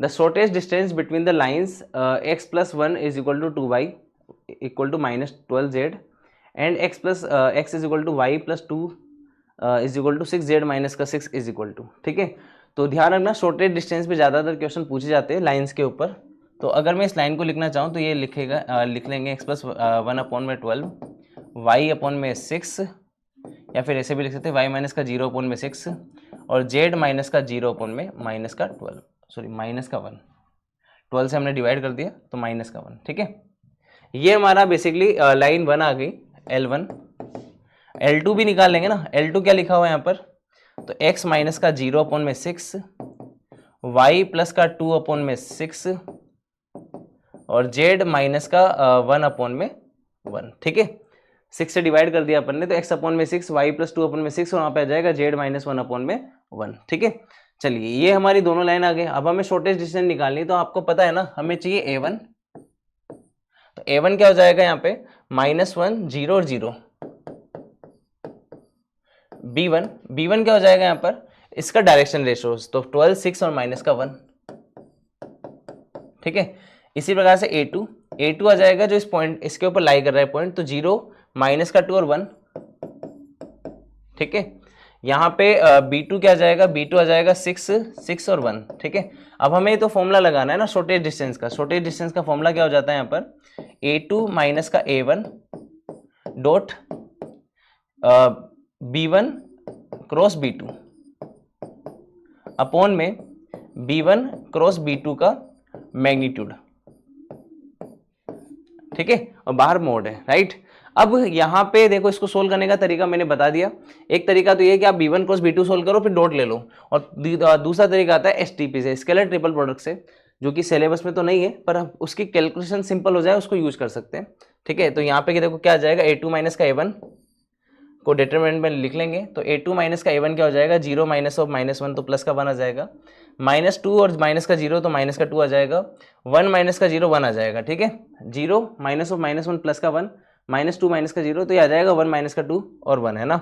the shortest distance between the lines x + 1 = 2y = -12z and x = y + 2 = 6z - 6 = ठीक है। तो ध्यान रखना शॉर्टेस्ट डिस्टेंस पे ज़्यादातर क्वेश्चन पूछे जाते हैं लाइंस के ऊपर। तो अगर मैं इस लाइन को लिखना चाहूँ तो ये लिख लेंगे x + 1/12 y/में 6, या फिर ऐसे भी लिख सकते हैं y - का 0/में 6 और z - का 0/में -12 सॉरी -1। 12 से हमने डिवाइड कर दिया तो -1, ठीक है। ये हमारा बेसिकली लाइन 1 आ गई, L1। L2 भी निकाल लेंगे ना। L2 क्या लिखा हुआ है यहाँ पर, तो x - का 0/में 6 y + का 2/में 6 और z - का 1/में 1, ठीक है। 6 से डिवाइड कर दिया अपन ने तो x/में 6 y + 2/में 6 और वहाँ पे आ जाएगा z - 1/में 1, ठीक है। चलिए ये हमारी दोनों लाइन आ गई। अब हमें शॉर्टेस्ट डिस्टेंस निकालनी, तो आपको पता है ना हमें चाहिए A1। तो A1 क्या हो जाएगा यहाँ पे -1 0 और 0। B1 क्या हो जाएगा यहाँ पर, इसका डायरेक्शन रेशो, तो 12 6 और -1, ठीक है। इसी प्रकार से A2 आ जाएगा जो इस पॉइंट इसके ऊपर लाई कर रहा है पॉइंट, तो 0 -2 और 1, ठीक है। यहाँ पे B2 क्या आ जाएगा, B2 आ जाएगा 6 और 1, ठीक है। अब हमें तो फॉर्मूला लगाना है ना शॉर्टेस्ट डिस्टेंस का। शॉर्टेस्ट डिस्टेंस का फॉर्मूला क्या हो जाता है यहाँ पर, A2 - का A1 dot B1 cross B2 upon में B1 क्रॉस B2 का मैग्नीट्यूड, ठीक है, और बाहर मोड है, राइट। अब यहाँ पे देखो इसको सोल्व करने का तरीका मैंने बता दिया। एक तरीका तो ये कि आप B1 क्रॉस B2 सोल्व करो फिर डॉट ले लो, और दूसरा तरीका आता है STP से, स्केलर ट्रिपल प्रोडक्ट से, जो कि सिलेबस में तो नहीं है पर उसकी कैलकुलेशन सिंपल हो जाए उसको यूज कर सकते हैं, ठीक है। तो यहाँ पे देखो क्या आ जाएगा, A2 - का A1 को डिटरमिनेंट में लिख लेंगे। तो A2 - का A1 क्या हो जाएगा, 0 - 1 तो प्लस का 1 आ जाएगा, -2 और माइनस का 0 तो माइनस का 2 आ जाएगा, 1 - का 0 1 आ जाएगा, ठीक है। 0 -1 प्लस का 1 -2 का 0 तो ये आ जाएगा 1 - का 2 और 1, है ना,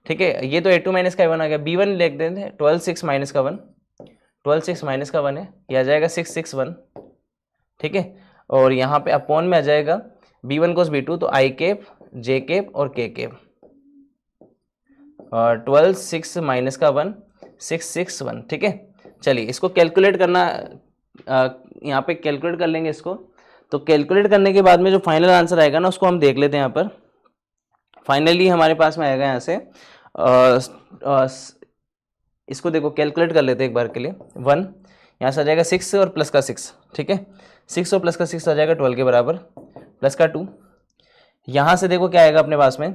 ठीक है। ये तो A2 - का A1 आ गया। B1 लिख देते हैं 12 6 - का 1, 12 6 - का 1 है, ये आ जाएगा 6 6 1, ठीक है। और यहाँ पे अपॉन में आ जाएगा B1 क्रॉस B2 तो I कैप J कैप और K कैप, 12 6 - का 1 6 6 1, ठीक है। चलिए इसको कैलकुलेट करना, यहाँ पे कैलकुलेट कर लेंगे इसको। तो कैलकुलेट करने के बाद में जो फाइनल आंसर आएगा ना उसको हम देख लेते हैं। यहाँ पर फाइनली हमारे पास में आएगा यहाँ से इसको देखो कैलकुलेट कर लेते हैं एक बार के लिए। 1 यहाँ से आ जाएगा 6 और प्लस का 6, ठीक है, 6 और प्लस का 6 आ जाएगा 12 के बराबर, प्लस का 2, यहाँ से देखो क्या आएगा अपने पास में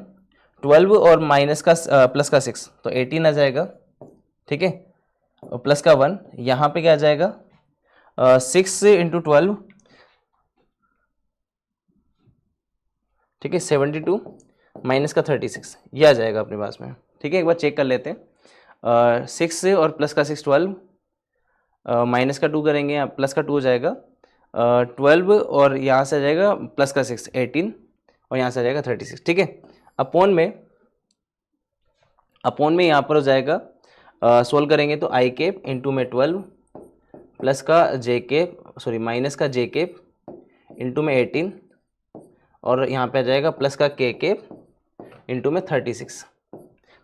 12 और माइनस का प्लस का 6 तो 18 आ जाएगा, ठीक है, और प्लस का 1, यहाँ पे क्या आ जाएगा 6 इंटू 12, ठीक है, 72 माइनस का 36, ये आ जाएगा अपने पास में, ठीक है। एक बार चेक कर लेते हैं, 6 और प्लस का 6 12, माइनस का 2 करेंगे, यहाँ प्लस का 2 हो जाएगा 12 और यहाँ से आ जाएगा प्लस का 6 18 और यहाँ से आ जाएगा 36, ठीक है। अपोन में यहाँ पर हो जाएगा सोल्व करेंगे तो आई केप इंटू में 12 प्लस का जे केप सॉरी माइनस का जे केप इंटू में 18 और यहाँ पे आ जाएगा प्लस का के केप इंटू में 36।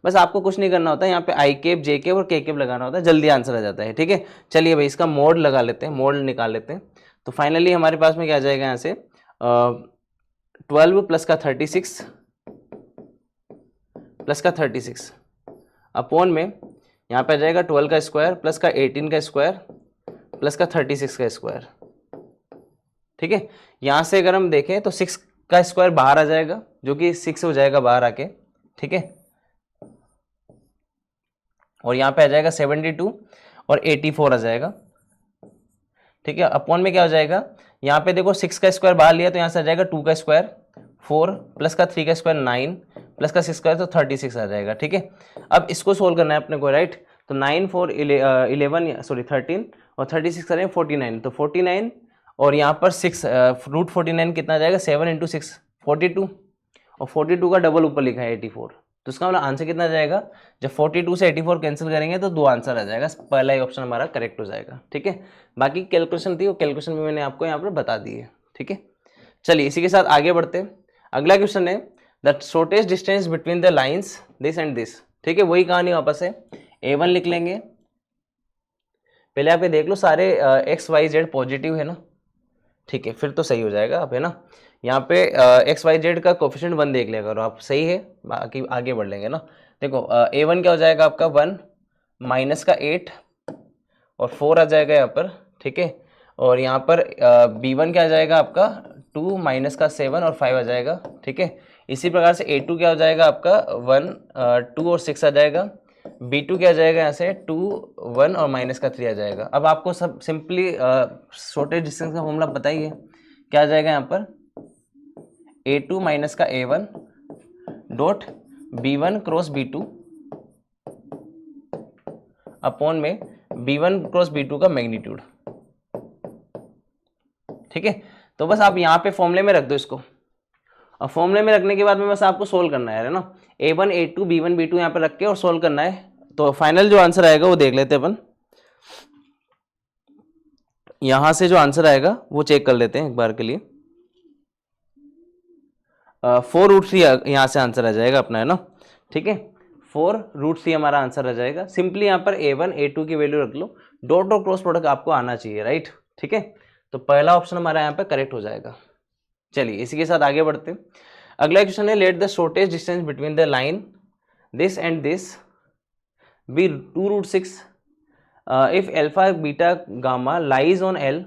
बस आपको कुछ नहीं करना होता है, यहाँ पे आई केप जे केप और के केप लगाना होता है, जल्दी आंसर आ जाता है, ठीक है। चलिए भाई इसका मोड लगा लेते हैं, मोड निकाल लेते हैं। तो फाइनली हमारे पास में क्या आ जाएगा यहाँ से 12 प्लस का 36 प्लस का 36 अपोन में यहाँ पे आ जाएगा 12 का स्क्वायर प्लस का 18 का स्क्वायर प्लस का 36 का स्क्वायर, ठीक है। यहाँ से अगर हम देखें तो 6 का स्क्वायर बाहर आ जाएगा जो कि 6 हो जाएगा बाहर आके, ठीक है, और यहाँ पे आ जाएगा 72 और 84 आ जाएगा, ठीक है। अपॉन में क्या हो जाएगा, यहाँ पे देखो 6 का स्क्वायर बाहर लिया तो यहाँ से आ जाएगा 2 का स्क्वायर 4 प्लस का 3 का स्क्वायर 9 प्लस का 6 स्क्वायर तो 36 आ जाएगा, ठीक है। अब इसको सोल्व करना है अपने को, राइट। तो 9 4 11 सॉरी 13 और 36 करें 49 तो 49 और यहाँ पर 6 रूट 49 कितना आ जाएगा 7 इंटू 6 42 और 42 का डबल ऊपर लिखा है 84, तो इसका मतलब आंसर कितना जाएगा, जब 42 से 84 कैंसिल करेंगे तो 2 आंसर आ जाएगा, पहला ही ऑप्शन हमारा करेक्ट हो जाएगा, ठीक है। बाकी कैलकुलेशन थी वो कैलकुलेशन भी मैंने आपको यहाँ पर बता दी है, ठीक है। चलिए इसी के साथ आगे बढ़ते हैं। अगला क्वेश्चन है the shortest distance between the lines this and this, ठीक है, वही कहानी वापस है। A1 लिख लेंगे, पहले आप ये देख लो सारे एक्स वाई जेड पॉजिटिव है ना, ठीक है, फिर तो सही हो जाएगा आप, है ना। यहाँ पे एक्स वाई जेड का कोफिशिएंट 1 देख लिया करो आप, सही है, बाकी आगे बढ़ लेंगे ना। देखो A1 क्या हो जाएगा आपका 1 माइनस का 8 और 4 आ जाएगा यहाँ पर, ठीक है, और यहाँ पर B1 क्या आ जाएगा आपका 2 माइनस का 7 और 5 आ जाएगा, ठीक है। इसी प्रकार से A2 क्या हो जाएगा आपका 1 2 और 6 आ जाएगा, B2 क्या आ जाएगा यहाँ से 2 1 और माइनस का 3 आ जाएगा। अब आपको सब सिंपली शॉर्टेज डिस्टेंस का फॉर्मूला बताइए, क्या आ जाएगा यहाँ पर A2 माइनस का A1 dot B1 cross B2 upon में B1 क्रॉस B2 का मैग्नीट्यूड, ठीक है। तो बस आप यहाँ पे फॉर्मूले में रख दो इसको, और फॉर्मूले में रखने के बाद में बस आपको सोल्व करना है ना, A1 A2 B1 B2 यहाँ पे रख के और सोल्व करना है। तो फाइनल जो आंसर आएगा वो देख लेते हैं अपन, यहां से जो आंसर आएगा वो चेक कर लेते हैं एक बार के लिए। 4√3 यहाँ से आंसर आ जाएगा अपना, है ना, ठीक है, 4√3 हमारा आंसर आ जाएगा। सिंपली यहाँ पर A1 A2 की वैल्यू रख लो, डॉट और क्रॉस प्रोडक्ट आपको आना चाहिए, राइट, ठीक है। तो पहला ऑप्शन हमारा यहाँ पे करेक्ट हो जाएगा। चलिए इसी के साथ आगे बढ़ते हैं। अगला क्वेश्चन है let the shortest distance between the line this and this be 2√6 if alpha beta gamma lies on L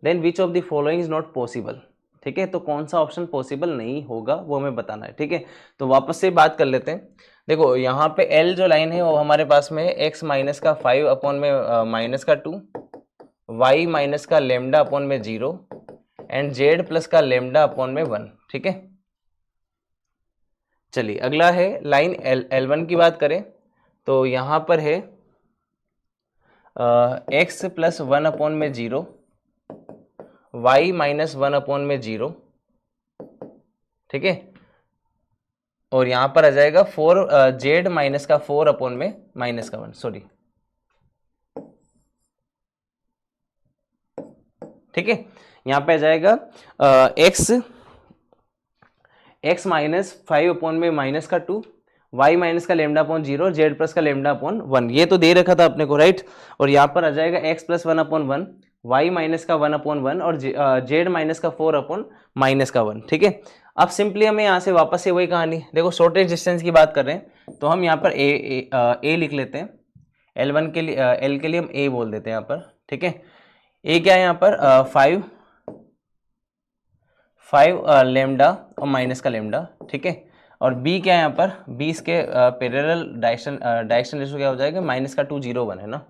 then which of the following is not possible, ठीक है। तो कौन सा ऑप्शन पॉसिबल नहीं होगा वो हमें बताना है, ठीक है। तो वापस से बात कर लेते हैं। देखो यहाँ पे L जो लाइन है वो हमारे पास में x माइनस का 5 अपॉन में माइनस का 2 y माइनस का लेमडा अपॉन में 0 एंड z प्लस का लेमडा अपॉन में 1, ठीक है। चलिए अगला है लाइन L1 की बात करें तो यहाँ पर है x प्लस 1 अपॉन में 0 y माइनस 1 अपॉन में 0, ठीक है, और यहाँ पर आ जाएगा 4 z माइनस का 4 अपॉन में माइनस का 1, सॉरी, ठीक है। यहाँ पे आ जाएगा x माइनस 5 अपॉन में माइनस का 2 y माइनस का लेमडा अपॉन 0 z प्लस का लेमडा अपॉन 1, ये तो दे रखा था अपने को, राइट। और यहाँ पर आ जाएगा x plus 1 upon 1 y minus का 1 अपॉन 1 और z माइनस का 4 अपॉन माइनस का 1, ठीक है। अब सिंपली हमें यहाँ से वापस से वही कहानी, देखो शॉर्टेज डिस्टेंस की बात कर रहे हैं तो हम यहाँ पर a लिख लेते हैं, L1 के लिए L के लिए हम a बोल देते हैं यहाँ पर, ठीक है। ए क्या है यहाँ पर 5 लेमडा और माइनस का लेमडा, ठीक है। और बी क्या है यहाँ पर, बी इसके पैरेलल डायरेक्शन रेशो क्या हो जाएगा, -2 0 1 है ना,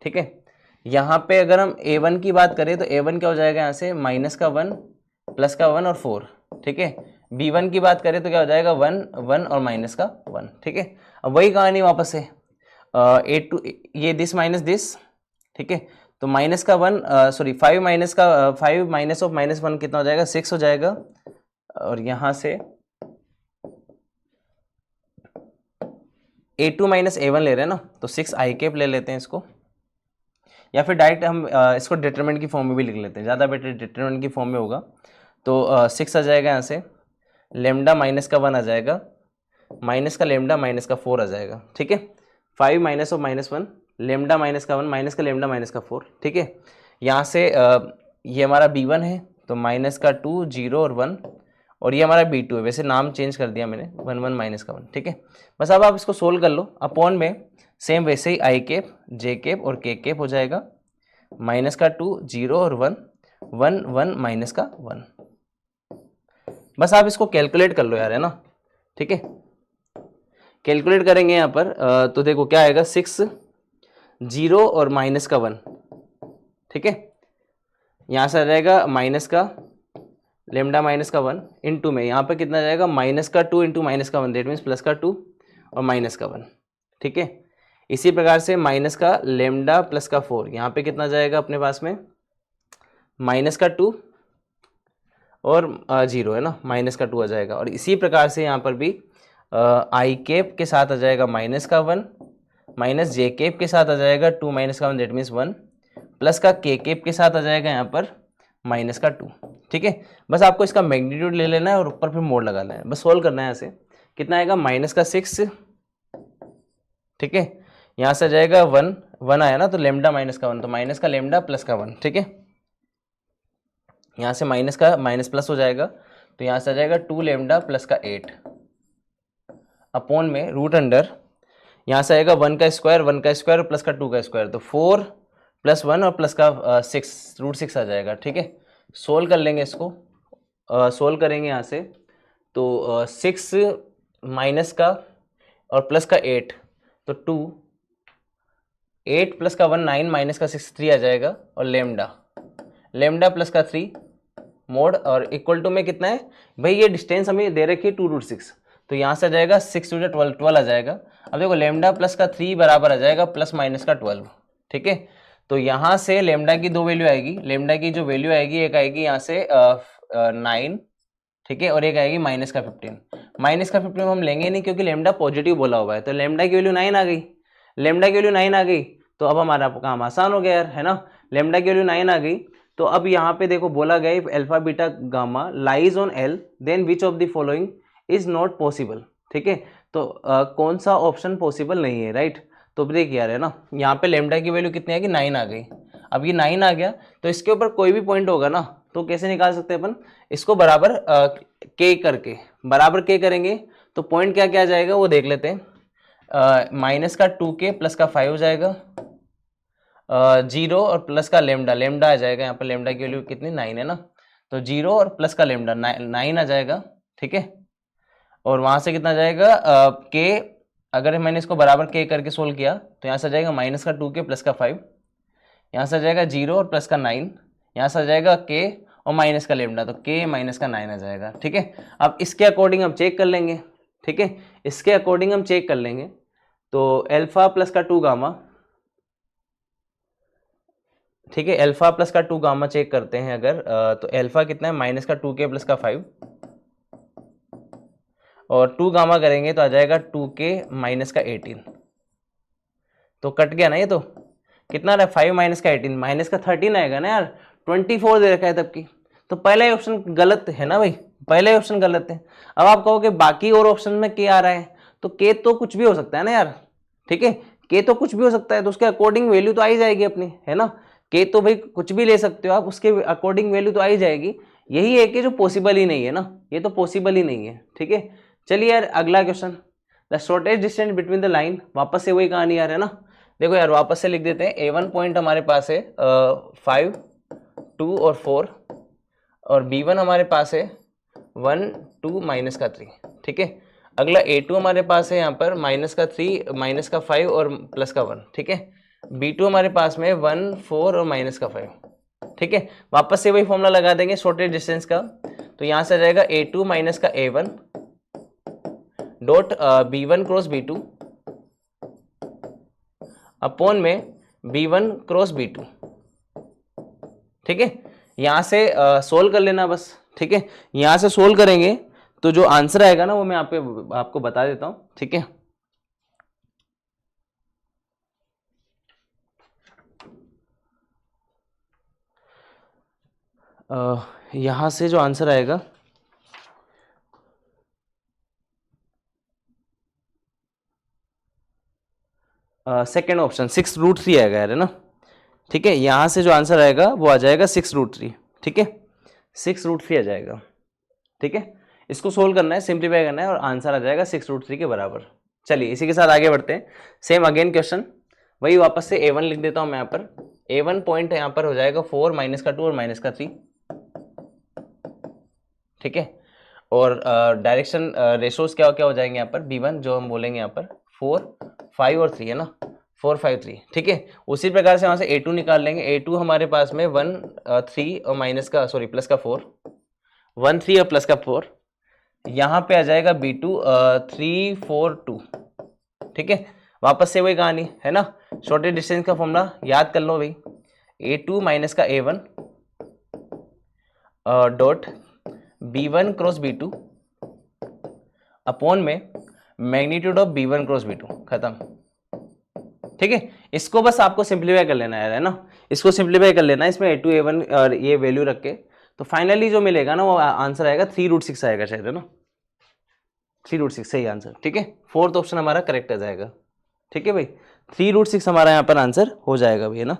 ठीक है। यहाँ पे अगर हम a1 की बात करें तो a1 क्या हो जाएगा यहाँ से -1 +1 और 4, ठीक है। b1 की बात करें तो क्या हो जाएगा 1 1 और -1, ठीक है। अब वही कहानी वापस से a2 ये दिस माइनस दिस, ठीक है। तो -1 सॉरी 5 माइनस ऑफ -1 कितना हो जाएगा 6 हो जाएगा। और यहाँ से a2 -a1 ले रहे हैं ना, तो 6 i कैप ले लेते हैं इसको, या फिर डायरेक्ट हम इसको डिटरमिनेंट की फॉर्म में भी लिख लेते हैं, ज़्यादा बेटर डिटरमिनेंट की फॉर्म में होगा। तो 6 आ जाएगा यहाँ से, लेमडा -1 आ जाएगा, माइनस का लेमडा -4 आ जाएगा, ठीक है। 5 माइनस ऑफ -1 लेमडा -1 माइनस का लेमडा -4, ठीक है। यहाँ से ये हमारा b1 है, तो -2 0 और 1, और ये हमारा b2 है, वैसे नाम चेंज कर दिया मैंने 1 1 -1, ठीक है। बस अब आप इसको सोल्व कर लो, अपॉन में सेम वैसे ही i कैप j कैप और k कैप हो जाएगा, -2 0 और 1 1 1 -1। बस आप इसको कैलकुलेट कर लो यार, है ना, ठीक है। कैलकुलेट करेंगे यहाँ पर तो देखो क्या आएगा 6 0 और -1, ठीक है। यहाँ से आ जाएगा माइनस का लेमडा -1 इंटू में यहाँ पर कितना जाएगा -2 इंटू -1, दैट मीन्स +2 और -1, ठीक है। इसी प्रकार से माइनस का लेमडा +4 यहाँ पे कितना जाएगा अपने पास में -2 और 0 है ना, -2 आ जाएगा। और इसी प्रकार से यहाँ पर भी i कैप के साथ आ जाएगा -1 माइनस जे कैप के साथ आ जाएगा 2 -1, दैट मीन्स 1, प्लस का k कैप के साथ आ जाएगा यहाँ पर -2, ठीक है। बस आपको इसका मैग्नीट्यूड ले लेना है और ऊपर फिर मोड लगाना है, बस सोल्व करना है। यहाँ से कितना आएगा -6, ठीक है। यहाँ से आ जाएगा 1 1 आया ना, तो लेमडा -1, तो माइनस का लेमडा +1, ठीक है। यहाँ से माइनस का माइनस प्लस हो जाएगा, तो यहाँ से आ जाएगा 2 लेमडा +8 अपॉन में रूट अंडर, यहाँ से आएगा 1 का स्क्वायर प्लस का 2 का स्क्वायर, तो 4 + 1 और प्लस का 6 √6 आ जाएगा, ठीक है। सोल्व कर लेंगे इसको, सोल्व करेंगे यहाँ से, तो 6 माइनस का और प्लस का 8, तो 2 8 प्लस का 1 9 माइनस का 6 3 आ जाएगा, और लेमडा प्लस का 3 मोड, और इक्वल टू में कितना है भाई, ये डिस्टेंस हमें दे रखी है 2 √6, तो यहाँ से आ जाएगा 6 × 12 आ जाएगा। अब देखो लेमडा प्लस का 3 बराबर आ जाएगा प्लस माइनस का 12, ठीक है। तो यहाँ से लेमडा की 2 वैल्यू आएगी, लेमडा की जो वैल्यू आएगी एक आएगी यहाँ से 9, ठीक है, और एक आएगी -15। -15 हम लेंगे नहीं क्योंकि लेमडा पॉजिटिव बोला हुआ है, तो लेमडा की वैल्यू 9 आ गई, लेमडा की वैल्यू 9 आ गई, तो अब हमारा काम आसान हो गया यार, है ना। लेमडा की वैल्यू 9 आ गई, तो अब यहाँ पे देखो बोला गया if alpha beta gamma lies on L then which of the following is not possible, ठीक है। तो कौन सा ऑप्शन पॉसिबल नहीं है, राइट। तो देखिए यार, है ना, यहाँ पे लेमडा की वैल्यू कितनी आ गई 9 आ गई। अब ये 9 आ गया, तो इसके ऊपर कोई भी पॉइंट होगा ना, तो कैसे निकाल सकते हैं अपन इसको, बराबर के करके, बराबर के करेंगे तो पॉइंट क्या क्या आ जाएगा वो देख लेते हैं। माइनस का 2k प्लस का 5 हो जाएगा, 0 और प्लस का लेमडा आ जाएगा, यहाँ पर लेमडा की वैल्यू कितनी 9 है ना, तो 0 और प्लस का लेमडा 9 आ जाएगा, ठीक है। और वहाँ से कितना जाएगा के, अगर मैंने इसको बराबर के करके सोल्व किया तो यहाँ से आ जाएगा माइनस का 2k प्लस का 5, यहाँ से आ जाएगा 0 और प्लस का 9, यहाँ से आ जाएगा के और माइनस का लेमडा, तो के माइनस का 9 आ जाएगा, ठीक है। अब इसके अकॉर्डिंग हम चेक कर लेंगे, ठीक है, इसके अकॉर्डिंग हम चेक कर लेंगे, तो अल्फा प्लस का 2 गामा, ठीक है, अल्फा प्लस का 2 गामा चेक करते हैं अगर, तो अल्फा कितना है माइनस का 2k प्लस का 5, और 2 गामा करेंगे तो आ जाएगा 2k माइनस का 18, तो कट गया ना ये, तो कितना रहा 5 माइनस का 18 माइनस का 13 आएगा ना यार, 24 दे रखा है तब की, तो पहला ही ऑप्शन गलत है ना भाई, पहला ही ऑप्शन गलत है। अब आप कहोगे बाकी और ऑप्शन में के आ रहा है, तो के तो कुछ भी हो सकता है ना यार, ठीक है, के तो कुछ भी हो सकता है, तो उसके अकॉर्डिंग वैल्यू तो आ ही जाएगी अपनी, है ना। के तो भाई कुछ भी ले सकते हो आप, उसके अकॉर्डिंग वैल्यू तो आ ही जाएगी, यही है कि जो पॉसिबल ही नहीं है ना, ये तो पॉसिबल ही नहीं है, ठीक है। चलिए यार अगला question, the shortest distance between the line, वापस से वही कहानी यार, है ना। देखो यार वापस से लिख देते हैं, A1 पॉइंट हमारे पास है 5 2 और 4, और B1 हमारे पास है 1 2 माइनस का 3, ठीक है। अगला A2 हमारे पास है यहाँ पर माइनस का 3 माइनस का 5 और प्लस का 1, ठीक है। B2 हमारे पास में 1 4 और माइनस का 5, ठीक है। वापस से वही फॉर्मूला लगा देंगे शॉर्टेज डिस्टेंस का, तो यहाँ से आ जाएगा A2 माइनस का A1 dot B1 cross B2 upon में B1 क्रॉस B2, ठीक है। यहाँ से सोल्व कर लेना बस, ठीक है। यहाँ से सोल्व करेंगे तो जो आंसर आएगा ना वो मैं आपको बता देता हूँ, ठीक है। यहाँ से जो आंसर आएगा सेकेंड ऑप्शन 6√3 आएगा यार, है ना, ठीक है। यहाँ से जो आंसर आएगा वो आ जाएगा 6√3, ठीक है, 6√3 आ जाएगा, ठीक है। इसको सोल्व करना है, सिंप्लीफाई करना है और आंसर आ जाएगा 6√3 के बराबर। चलिए इसी के साथ आगे बढ़ते हैं। सेम अगेन क्वेश्चन, वही वापस से A1 लिख देता हूँ मैं यहाँ पर। A1 पॉइंट यहाँ पर हो जाएगा 4 माइनस का 2 और माइनस का 3, ठीक है। और डायरेक्शन रेशोज क्या क्या हो जाएंगे यहाँ पर, B1 जो हम बोलेंगे यहाँ पर 4 5 और 3, है ना, 4 5 3, ठीक है। उसी प्रकार से वहाँ से A2 निकाल लेंगे। A2 हमारे पास में 1 3 और माइनस का प्लस का 4, 1 3 और प्लस का 4। यहाँ पे आ जाएगा B2 3 4 2, ठीक है। वापस से वही कहानी है ना, शॉर्टेज डिस्टेंस का फॉर्मूला याद कर लो भाई, A2 माइनस का A1 dot B1 cross B2 upon में magnitude of B1 cross B2, खत्म, ठीक है। इसको बस आपको सिंप्लीफाई कर लेना है ना, इसको सिंप्लीफाई कर लेना है, इसमें A2 A1 और ये वैल्यू रख के, तो फाइनली जो मिलेगा ना वो आंसर आएगा 3√6 आएगा शायद, है ना, 3√6 सही आंसर, ठीक है। फोर्थ ऑप्शन हमारा करेक्ट आ जाएगा, ठीक है भाई, 3√6 हमारा यहाँ पर आंसर हो जाएगा भाई, है ना,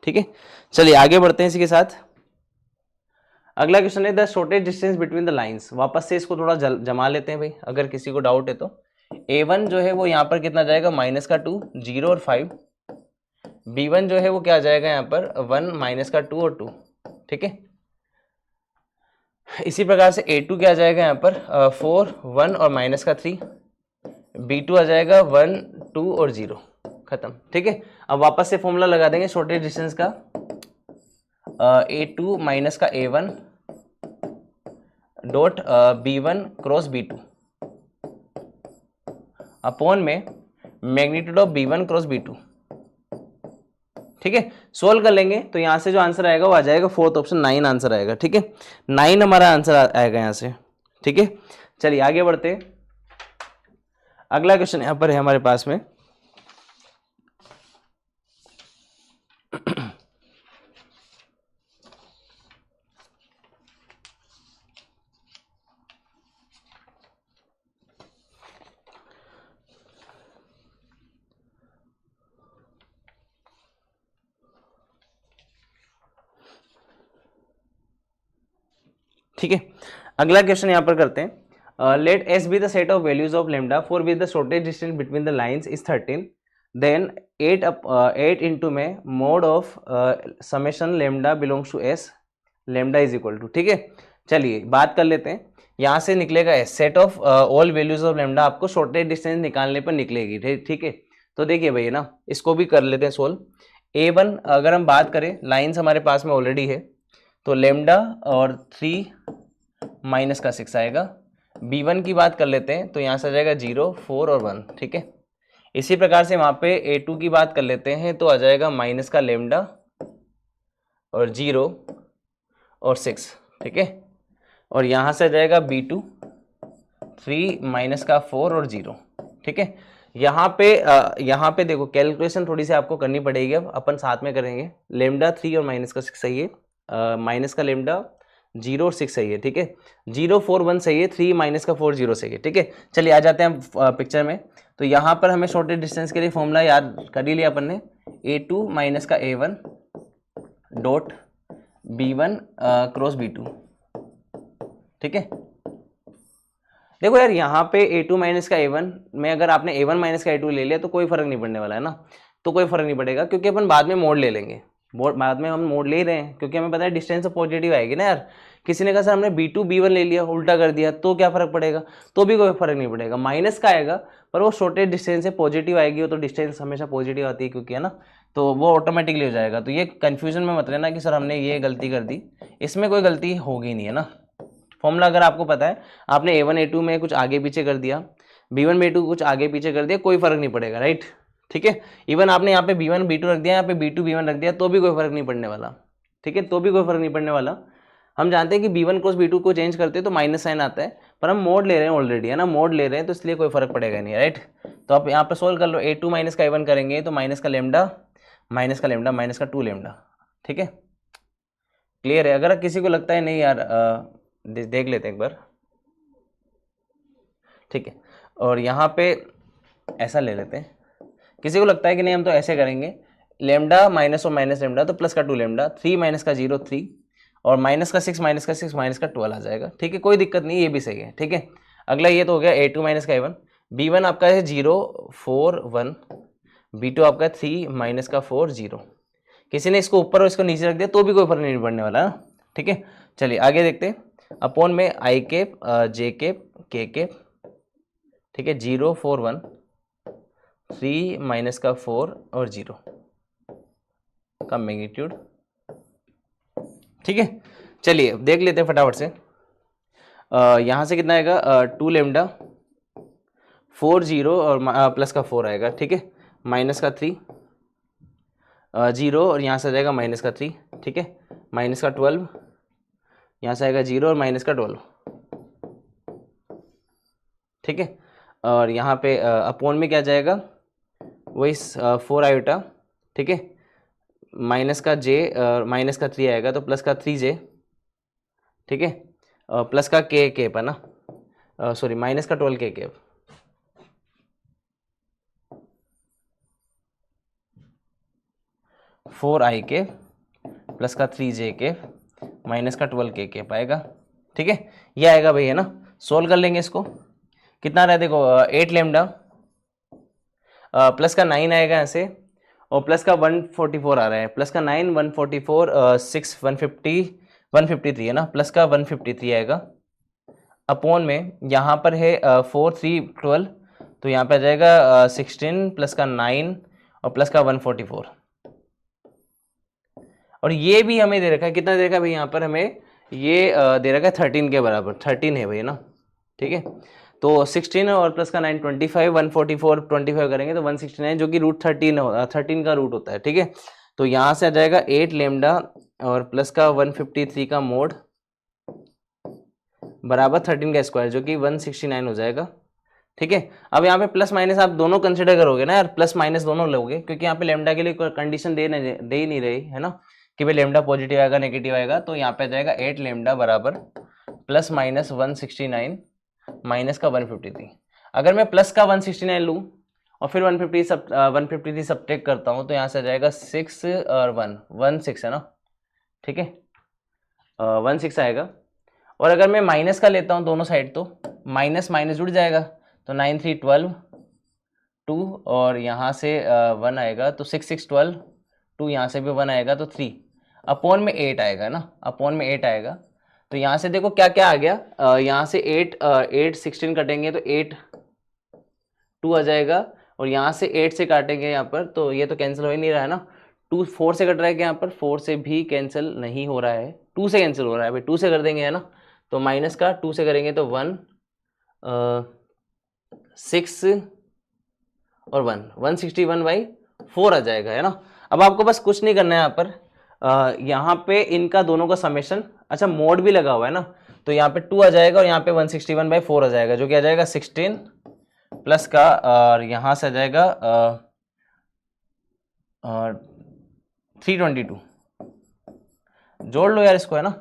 ठीक है। चलिए आगे बढ़ते हैं इसी के साथ। अगला क्वेश्चन है the shortage distance between the lines. वापस से इसको थोड़ा जमा लेते हैं भाई, अगर किसी को डाउट है तो। A1 जो है वो यहाँ पर कितना जाएगा, माइनस का 2 0 और 5। B1 जो है वो क्या आ जाएगा यहाँ पर 1 माइनस का 2 और 2, ठीक है। इसी प्रकार से A2 क्या आ जाएगा यहाँ पर 4 1 और माइनस का 3। B2 आ जाएगा 1 2 और 0, खत्म, ठीक है। अब वापस से फॉर्मूला लगा देंगे शॉर्टेज डिस्टेंस का, A2 माइनस का A1 dot B1 cross B2 upon में magnitude of B1 cross B2, ठीक है। सोल्व कर लेंगे तो यहाँ से जो आंसर आएगा वो आ जाएगा फोर्थ ऑप्शन 9 आंसर आएगा, ठीक है। 9 हमारा आंसर आएगा यहाँ से, ठीक है। चलिए आगे बढ़ते, अगला क्वेश्चन यहाँ पर है हमारे पास में। ठीक है, अगला क्वेश्चन यहाँ पर करते हैं। Let S be the set of values of lambda for with the shortage distance between the lines is 13, then 8 into में mod of summation lambda belongs to S lambda is equal to, ठीक है। चलिए बात कर लेते हैं, यहाँ से निकलेगा S set of all values of lambda, आपको शॉर्टेज डिस्टेंस निकालने पर निकलेगी, ठीक है। तो देखिए भैया ना, इसको भी कर लेते हैं सोल्व। A1 अगर हम बात करें, लाइन्स हमारे पास में ऑलरेडी है, तो लेमडा और 3 माइनस का 6 आएगा। B1 की बात कर लेते हैं, तो यहाँ से आ जाएगा 0 4 और 1, ठीक है। इसी प्रकार से वहाँ पे A2 की बात कर लेते हैं, तो आ जाएगा माइनस का लेमडा और 0 और 6, ठीक है। और यहाँ से आ जाएगा B2 3 माइनस का 4 और 0, ठीक है। यहाँ पे देखो कैलकुलेशन थोड़ी सी आपको करनी पड़ेगी, अब अपन साथ में करेंगे। लेमडा 3 और माइनस का 6 सही है, माइनस का लेमडा 0 और 6 सही है, ठीक है। 0 4 1 सही है, 3 माइनस का 4 0 सही है, ठीक है। चलिए आ जाते हैं पिक्चर में। तो यहाँ पर हमें शॉर्टेज डिस्टेंस के लिए फॉर्मूला याद कर ही लिया अपन ने, A2 माइनस का A1 dot B1 cross B2, ठीक है। देखो यार, यहाँ पे A2 माइनस का A1 में अगर आपने A1 माइनस का A2 ले लिया तो कोई फर्क नहीं पड़ने वाला है ना, तो कोई फर्क नहीं पड़ेगा क्योंकि अपन बाद में मोड ले लेंगे, बाद में हम मोड ले रहे हैं क्योंकि हमें पता है डिस्टेंस पॉजिटिव आएगी ना यार। किसी ने कहा सर हमने B2 B1 ले लिया, उल्टा कर दिया, तो क्या फर्क पड़ेगा? तो भी कोई फर्क नहीं पड़ेगा, माइनस का आएगा पर वो छोटे डिस्टेंस से पॉजिटिव आएगी, वो तो डिस्टेंस हमेशा पॉजिटिव आती है क्योंकि, है ना, तो वो ऑटोमेटिकली हो जाएगा। तो ये कन्फ्यूजन में मत लेना कि सर हमने ये गलती कर दी, इसमें कोई गलती होगी नहीं, है ना। फॉर्मूला अगर आपको पता है, आपने A1 A2 में कुछ आगे पीछे कर दिया, B1 B2 कुछ आगे पीछे कर दिया, कोई फर्क नहीं पड़ेगा, राइट। ठीक है, इवन आपने यहाँ पे B1 B2 रख दिया, यहाँ पे B2 B1 रख दिया, तो भी कोई फर्क नहीं पड़ने वाला। ठीक है, तो भी कोई फर्क नहीं पड़ने वाला। हम जानते हैं कि B1 क्रॉस B2 को चेंज करते हैं तो माइनस साइन आता है, पर हम मोड ले रहे हैं ऑलरेडी, है ना, मोड ले रहे हैं तो इसलिए कोई फर्क पड़ेगा नहीं, राइट। तो आप यहाँ पे सोल्व कर लो, A2 माइनस का A1 करेंगे तो माइनस का लेमडा माइनस का लेमडा माइनस का 2 लेमडा। ठीक है, क्लियर है। अगर किसी को लगता है नहीं यार, देख लेते हैं एक बार। ठीक है, और यहाँ पे ऐसा ले लेते हैं, किसी को लगता है कि नहीं हम तो ऐसे करेंगे, लेमडा माइनस और माइनस लेमडा तो प्लस का 2 लेमडा, 3 माइनस का 0 3, और माइनस का 6 माइनस का 6 माइनस का 12 आ जाएगा। ठीक है, कोई दिक्कत नहीं, ये भी सही है। ठीक है, अगला ये तो हो गया A2 माइनस का A1, B1 आपका है 0 4 1, B2 आपका 3 माइनस का 4 0। किसी ने इसको ऊपर और इसको नीचे रख दिया तो भी कोई फर्क नहीं पड़ने वाला ना। ठीक है, चलिए आगे देखते हैं। अपॉन में I cap J cap K cap, ठीक है, 0 4 1, 3 माइनस का 4 और 0 का मैग्नीट्यूड। ठीक है, चलिए देख लेते हैं फटाफट से। यहाँ से कितना आएगा, 2 लेमडा 4 0 और प्लस का 4 आएगा। ठीक है, माइनस का 3 0 और यहाँ से आ जाएगा माइनस का 3। ठीक है, माइनस का 12, यहाँ से आएगा 0 और माइनस का 12। ठीक है, और यहाँ पे अपॉन में क्या जाएगा, वही 4 आयोटा। ठीक है, माइनस का J माइनस का 3 आएगा तो प्लस का 3J। ठीक है, प्लस का K केप है ना, सॉरी माइनस का 12 K केप। फोर आई के प्लस का 3J के माइनस का 12 K केप आएगा। ठीक है, ये आएगा भाई, है ना। सोल्व कर लेंगे इसको, कितना रहा है देखो, 8 लेमडा प्लस का 9 आएगा ऐसे, और प्लस का 144 आ रहा है, प्लस का 9 144 6 150 153 है ना, प्लस का 153 आएगा। अपॉन में यहाँ पर है 4 3 12, तो यहाँ पे आ जाएगा 16 प्लस का 9 और प्लस का 144। और ये भी हमें दे रखा है, कितना दे रखा है भाई यहाँ पर हमें, ये दे रखा है 13 के बराबर, 13 है भाई ना। ठीक है, तो 16 और प्लस का 9 25, 144 25 करेंगे तो 169, जो कि रूट 13 का रूट होता है। ठीक है, तो यहाँ से आ जाएगा 8 लेमडा और प्लस का 153 का मोड बराबर 13 का स्क्वायर, जो कि 169 हो जाएगा। ठीक है, अब यहाँ पे प्लस माइनस आप दोनों कंसिडर करोगे ना यार, प्लस माइनस दोनों लोगे, क्योंकि यहाँ पे लेमडा के लिए कोई कंडीशन दे ही नहीं रही है ना, कि भाई लेमडा पॉजिटिव आएगा नेगेटिव आएगा। तो यहाँ पे आ जाएगा 8 लेमडा बराबर प्लस माइनस 169 माइनस का 153। अगर मैं प्लस का 169 लूँ और फिर 153 सब्ट्रैक्ट करता हूँ तो यहाँ से आ जाएगा 6 और 16 है ना। ठीक है, 16 आएगा। और अगर मैं माइनस का लेता हूँ दोनों साइड तो माइनस माइनस जुड़ जाएगा, तो 9 3 12 2, और यहाँ से 1 आएगा तो 6 6 12 2, यहाँ से भी 1 आएगा तो 3, अपॉन में 8 आएगा ना, अपॉन में 8 आएगा। तो यहाँ से देखो क्या क्या आ गया, यहाँ से 8 16 कटेंगे तो 8 2 आ जाएगा, और यहाँ से 8 से काटेंगे यहाँ पर तो ये तो कैंसिल हो ही नहीं रहा है ना। 2 4 से कट रहा है कि यहाँ पर 4 से भी कैंसिल नहीं हो रहा है, 2 से कैंसिल हो रहा है भाई, 2 से कर देंगे, है ना। तो माइनस का 2 से करेंगे तो 1 6 और 1 161/4 आ जाएगा, है ना। अब आपको बस कुछ नहीं करना है यहाँ पर, यहाँ पे इनका दोनों का समेशन, अच्छा मोड भी लगा हुआ है ना, तो यहाँ पे 2 आ जाएगा और यहाँ पे 161/4 आ जाएगा, जो कि आ जाएगा 16 प्लस का, और यहाँ से आ जाएगा 322। जोड़ लो यार इसको, है ना।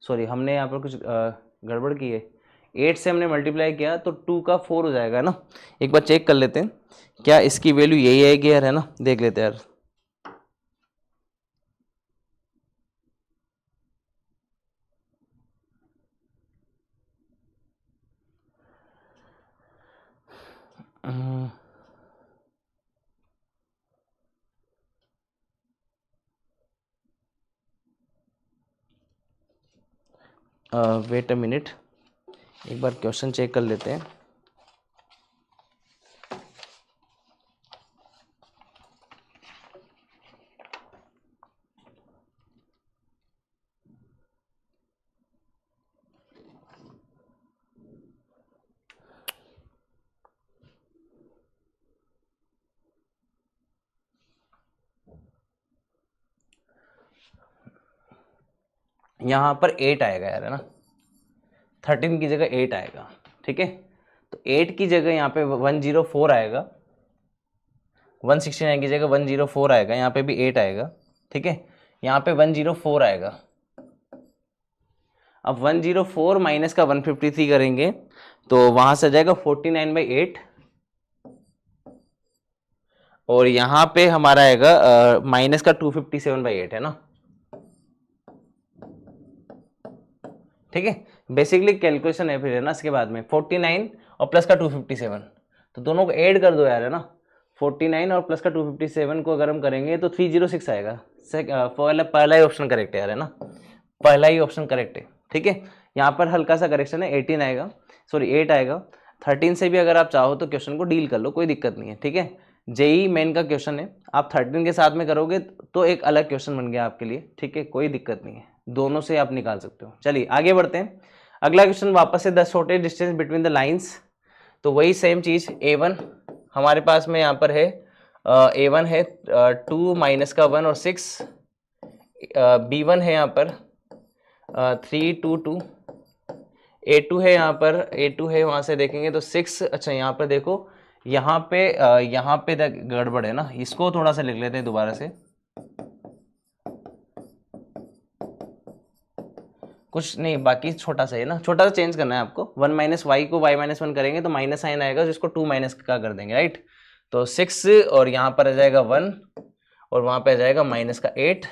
सॉरी, हमने यहाँ पर कुछ गड़बड़ की है, 8 से हमने मल्टीप्लाई किया तो 2 का 4 हो जाएगा ना। एक बार चेक कर लेते हैं क्या इसकी वैल्यू यही आएगी यार, है ना, देख लेते हैं यार। वेट अ मिनट, एक बार क्वेश्चन चेक कर लेते हैं। यहाँ पर 8 आएगा यार, है ना, 13 की जगह 8 आएगा, ठीक है। तो 8 की जगह यहाँ पे 104 आएगा, 169 की जगह 104 आएगा, यहाँ पे भी 8 आएगा, ठीक है। यहाँ पे 104 आएगा। अब 104 माइनस का 153 करेंगे तो वहां से आ जाएगा 49/8, और यहाँ पे हमारा आएगा माइनस का 257/8, है ना, ठीक है। बेसिकली कैलकुलेशन है फिर, है ना, इसके बाद में 49 और प्लस का 257, तो दोनों को ऐड कर दो यार, है ना। 49 और प्लस का 257 को अगर हम करेंगे तो 306 आएगा। पहला ही ऑप्शन करेक्ट है यार, है ना, पहला ही ऑप्शन करेक्ट है, ठीक है। यहाँ पर हल्का सा करेक्शन है, 18 आएगा, सॉरी 8 आएगा। 13 से भी अगर आप चाहो तो क्वेश्चन को डील कर लो, कोई दिक्कत नहीं है, ठीक है। जेई मेन का क्वेश्चन है, आप 13 के साथ में करोगे तो एक अलग क्वेश्चन बन गया आपके लिए, ठीक है, कोई दिक्कत नहीं है, दोनों से आप निकाल सकते हो। चलिए आगे बढ़ते हैं। अगला क्वेश्चन वापस से the shortest distance between the lines, तो वही सेम चीज A1 हमारे पास में यहाँ पर है, A1 है 2 माइनस का 1 और 6, B1 है यहाँ पर 3 2 2, A2 है यहाँ पर, A2 है वहाँ से देखेंगे तो 6, अच्छा यहाँ पर देखो, यहाँ पे गड़बड़ है ना, इसको थोड़ा सा लिख लेते हैं दोबारा से, कुछ नहीं, बाकी छोटा सा है ना, छोटा सा चेंज करना है आपको। 1 माइनस वाई को y माइनस 1 करेंगे तो माइनस साइन आएगा, जिसको 2 माइनस का कर देंगे, राइट। तो 6 और यहाँ पर आ जाएगा 1 और वहाँ पे आ जाएगा माइनस का 8,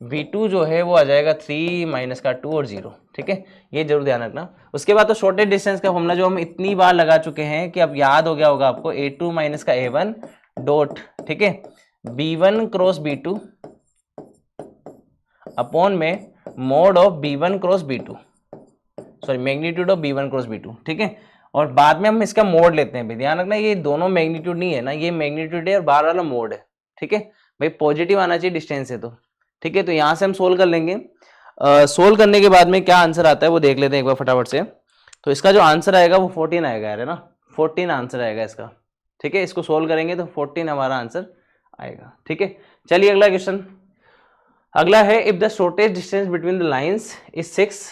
V2 जो है वो आ जाएगा 3 माइनस का 2 और 0, ठीक है, ये जरूर ध्यान रखना। उसके बाद तो शॉर्टेस्ट डिस्टेंस का फॉर्मूला जो हम इतनी बार लगा चुके हैं कि अब याद हो गया होगा आपको, A2 माइनस का A1 डॉट, ठीक है, B1 क्रॉस B2 अपॉन में mod of B1 cross B2, sorry magnitude of B1 cross B2, ठीक है। और बाद में हम इसका मोड लेते हैं, ध्यान रखना ये दोनों मैग्नीट्यूड नहीं है ना, ये मैग्नीट्यूड है और बाहर वाला मोड है, ठीक है भाई, पॉजिटिव आना चाहिए डिस्टेंस है तो, ठीक है। तो यहाँ से हम सोल्व कर लेंगे। सोल्व करने के बाद में क्या आंसर आता है वो देख लेते हैं एक बार फटाफट से। तो इसका जो आंसर आएगा वो 14 आएगा यार, है ना, 14 आंसर आएगा इसका, ठीक है। इसको सोल्व करेंगे तो 14 हमारा आंसर आएगा, ठीक है। चलिए अगला क्वेश्चन, अगला है if the shortest distance between the lines is 6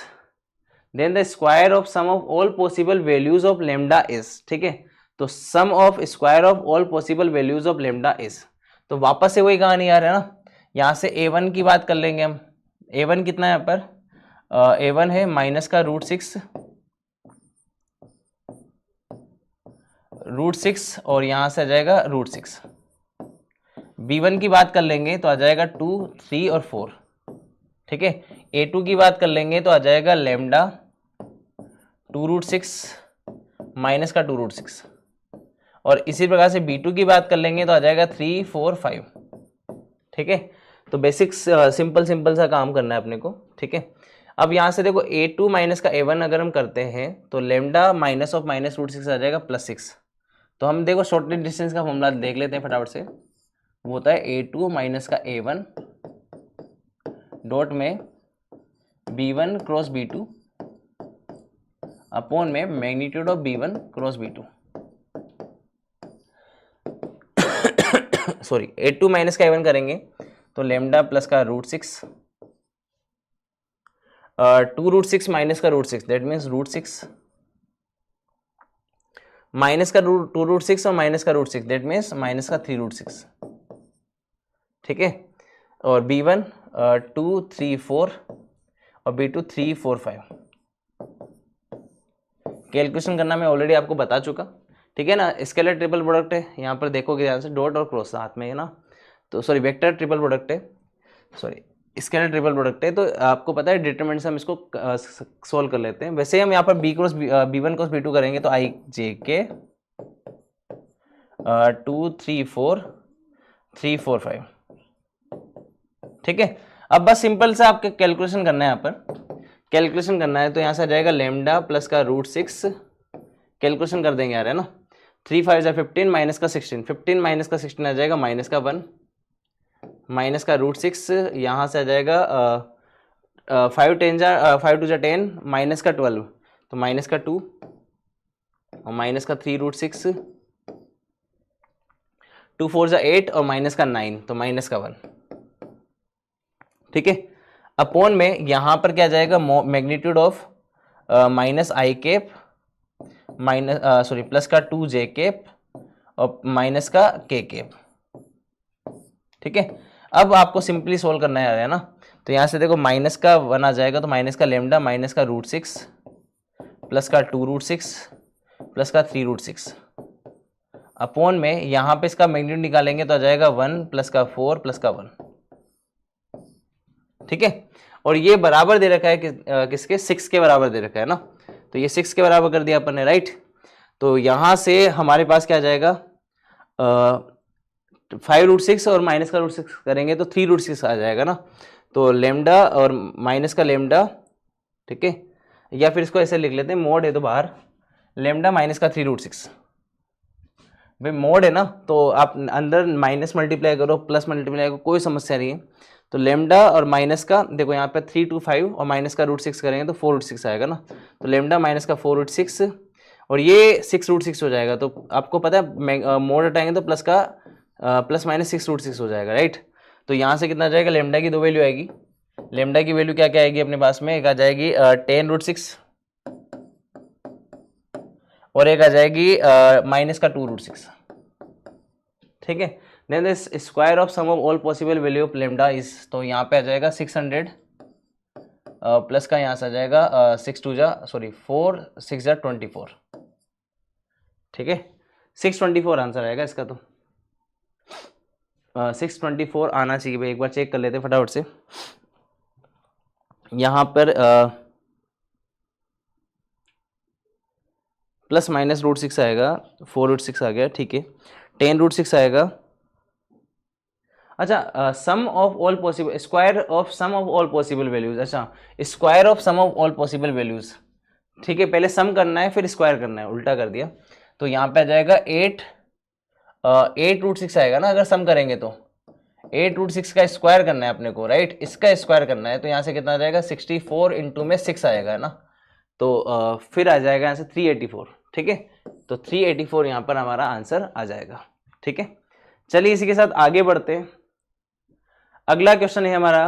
then the square of sum of all possible values of lambda is, ठीक है। तो sum of square of all possible values of lambda is, तो वापस से वही कहानी यार, है ना। यहाँ से A1 की बात कर लेंगे हम। A1 कितना है यहाँ पर, A1 है माइनस का √6 और यहाँ से आ जाएगा √6। B1 की बात कर लेंगे तो आ जाएगा 2 3 और 4, ठीक है। A2 की बात कर लेंगे तो आ जाएगा लेमडा 2√6 माइनस का 2√6, और इसी प्रकार से B2 की बात कर लेंगे तो आ जाएगा 3 4 5, ठीक है। तो बेसिक्स सिंपल सा काम करना है अपने को, ठीक है। अब यहाँ से देखो A2 माइनस का A1 अगर हम करते हैं तो लेमडा माइनस ऑफ माइनस √6 आ जाएगा +6। तो हम देखो शॉर्टेस्ट डिस्टेंस का फॉर्मूला देख लेते हैं फटाफट से, वो होता है A2 माइनस का A1 डॉट में B1 क्रॉस B2 अपॉन में magnitude of B1 cross B2, sorry A2 minus का A1 करेंगे तो लेमडा प्लस का √6, 2√6 माइनस का √6 दैट मीन्स √6 माइनस का 2√6 और माइनस का √6 दैट मीन्स माइनस का 3√6, ठीक है। और B1 2 3 4 और B2 3 4 5। कैलकुलेशन करना मैं ऑलरेडी आपको बता चुका, ठीक है ना। स्केलर ट्रिपल प्रोडक्ट है, यहाँ पर देखोगे ध्यान से डॉट और क्रॉस साथ में है ना, तो सॉरी वेक्टर ट्रिपल प्रोडक्ट है, सॉरी स्केलर ट्रिपल प्रोडक्ट है। तो आपको पता है डिटरमिनेंट से हम इसको सोल्व कर लेते हैं। वैसे हम यहाँ पर B1 क्रॉस B2 करेंगे तो IJK 2 3 4 3 4 5, ठीक है। अब बस सिंपल से आपके कैलकुलेशन करना है यहाँ पर कैलकुलेशन करना है तो यहाँ से आ जाएगा लेमडा प्लस का √6, कैलकुलेशन कर देंगे यार, है ना। 3 5 जा 15 माइनस का 16, 15 माइनस का 16 आ जाएगा माइनस का 1, माइनस का √6 यहाँ से आ जाएगा 5 2 जा 10 माइनस का 12, तो माइनस का 2 और माइनस का 3 √6, 2 4 जा 8 और माइनस का 9, तो माइनस का 1, ठीक है। अपॉन में यहाँ पर क्या जाएगा, magnitude of minus I cap minus plus का 2j केप और माइनस का k केप, ठीक है। अब आपको सिंपली सोल्व करना है ना, तो यहाँ से देखो माइनस का 1 आ जाएगा, तो माइनस का लेमडा माइनस का √6 प्लस का 2 √6 प्लस का 3 √6 अपॉन में यहाँ पे इसका मैग्नीट्यूड निकालेंगे तो आ जाएगा 1 प्लस का 4 प्लस का 1, ठीक है। और ये बराबर दे रखा है किसके, 6 के बराबर दे रखा है ना, तो ये 6 के बराबर कर दिया अपन ने, राइट। तो यहाँ से हमारे पास क्या आ जाएगा 5 √6 और माइनस का √6 करेंगे तो 3 √6 आ जाएगा ना, तो लेमडा और माइनस का लेमडा, ठीक है। या फिर इसको ऐसे लिख लेते हैं, मोड है तो बाहर लेमडा माइनस का 3 √6, भाई मोड है ना, तो आप अंदर माइनस मल्टीप्लाई करो प्लस मल्टीप्लाई करो, कोई समस्या नहीं है। तो लेमडा और माइनस का देखो यहाँ पे 3 2 5 और माइनस का √6 करेंगे तो 4 √6 आएगा ना, तो लेमडा माइनस का 4 √6 और ये 6 √6 हो जाएगा। तो आपको पता है मोड हटाएंगे तो प्लस का प्लस माइनस 6 √6 हो जाएगा, राइट। तो यहाँ से कितना आ जाएगा, लेमडा की 2 वैल्यू आएगी, लेमडा की वैल्यू क्या क्या आएगी अपने पास में, एक आ जाएगी 10 √6 और एक आ जाएगी माइनस का 2 √6, ठीक है। Then the square of sum of all possible value of lambda is, तो यहाँ पे आ जाएगा 600 प्लस का यहाँ से आ जाएगा 4 6 जा 24, ठीक है। 624 आंसर आएगा इसका, तो 624 आना चाहिए भाई, एक बार चेक कर लेते हैं फटाफट से। यहाँ पर प्लस माइनस √6 आएगा, 4 √6 आ गया, ठीक है। 10 √6 आएगा, अच्छा sum of all possible, square of sum of all possible values, अच्छा square of sum of all possible values, ठीक है। पहले सम करना है फिर स्क्वायर करना है, उल्टा कर दिया। तो यहाँ पे आ जाएगा 8 √6 आएगा ना, अगर सम करेंगे तो 8 √6 का स्क्वायर करना है अपने को, राइट, इसका स्क्वायर करना है। तो यहाँ से कितना आ जाएगा 64 इंटू में 6 आएगा ना, तो फिर आ जाएगा यहाँ से 384, ठीक है। तो 384 यहाँ पर हमारा आंसर आ जाएगा, ठीक है। चलिए इसी के साथ आगे बढ़ते हैं। अगला क्वेश्चन है हमारा,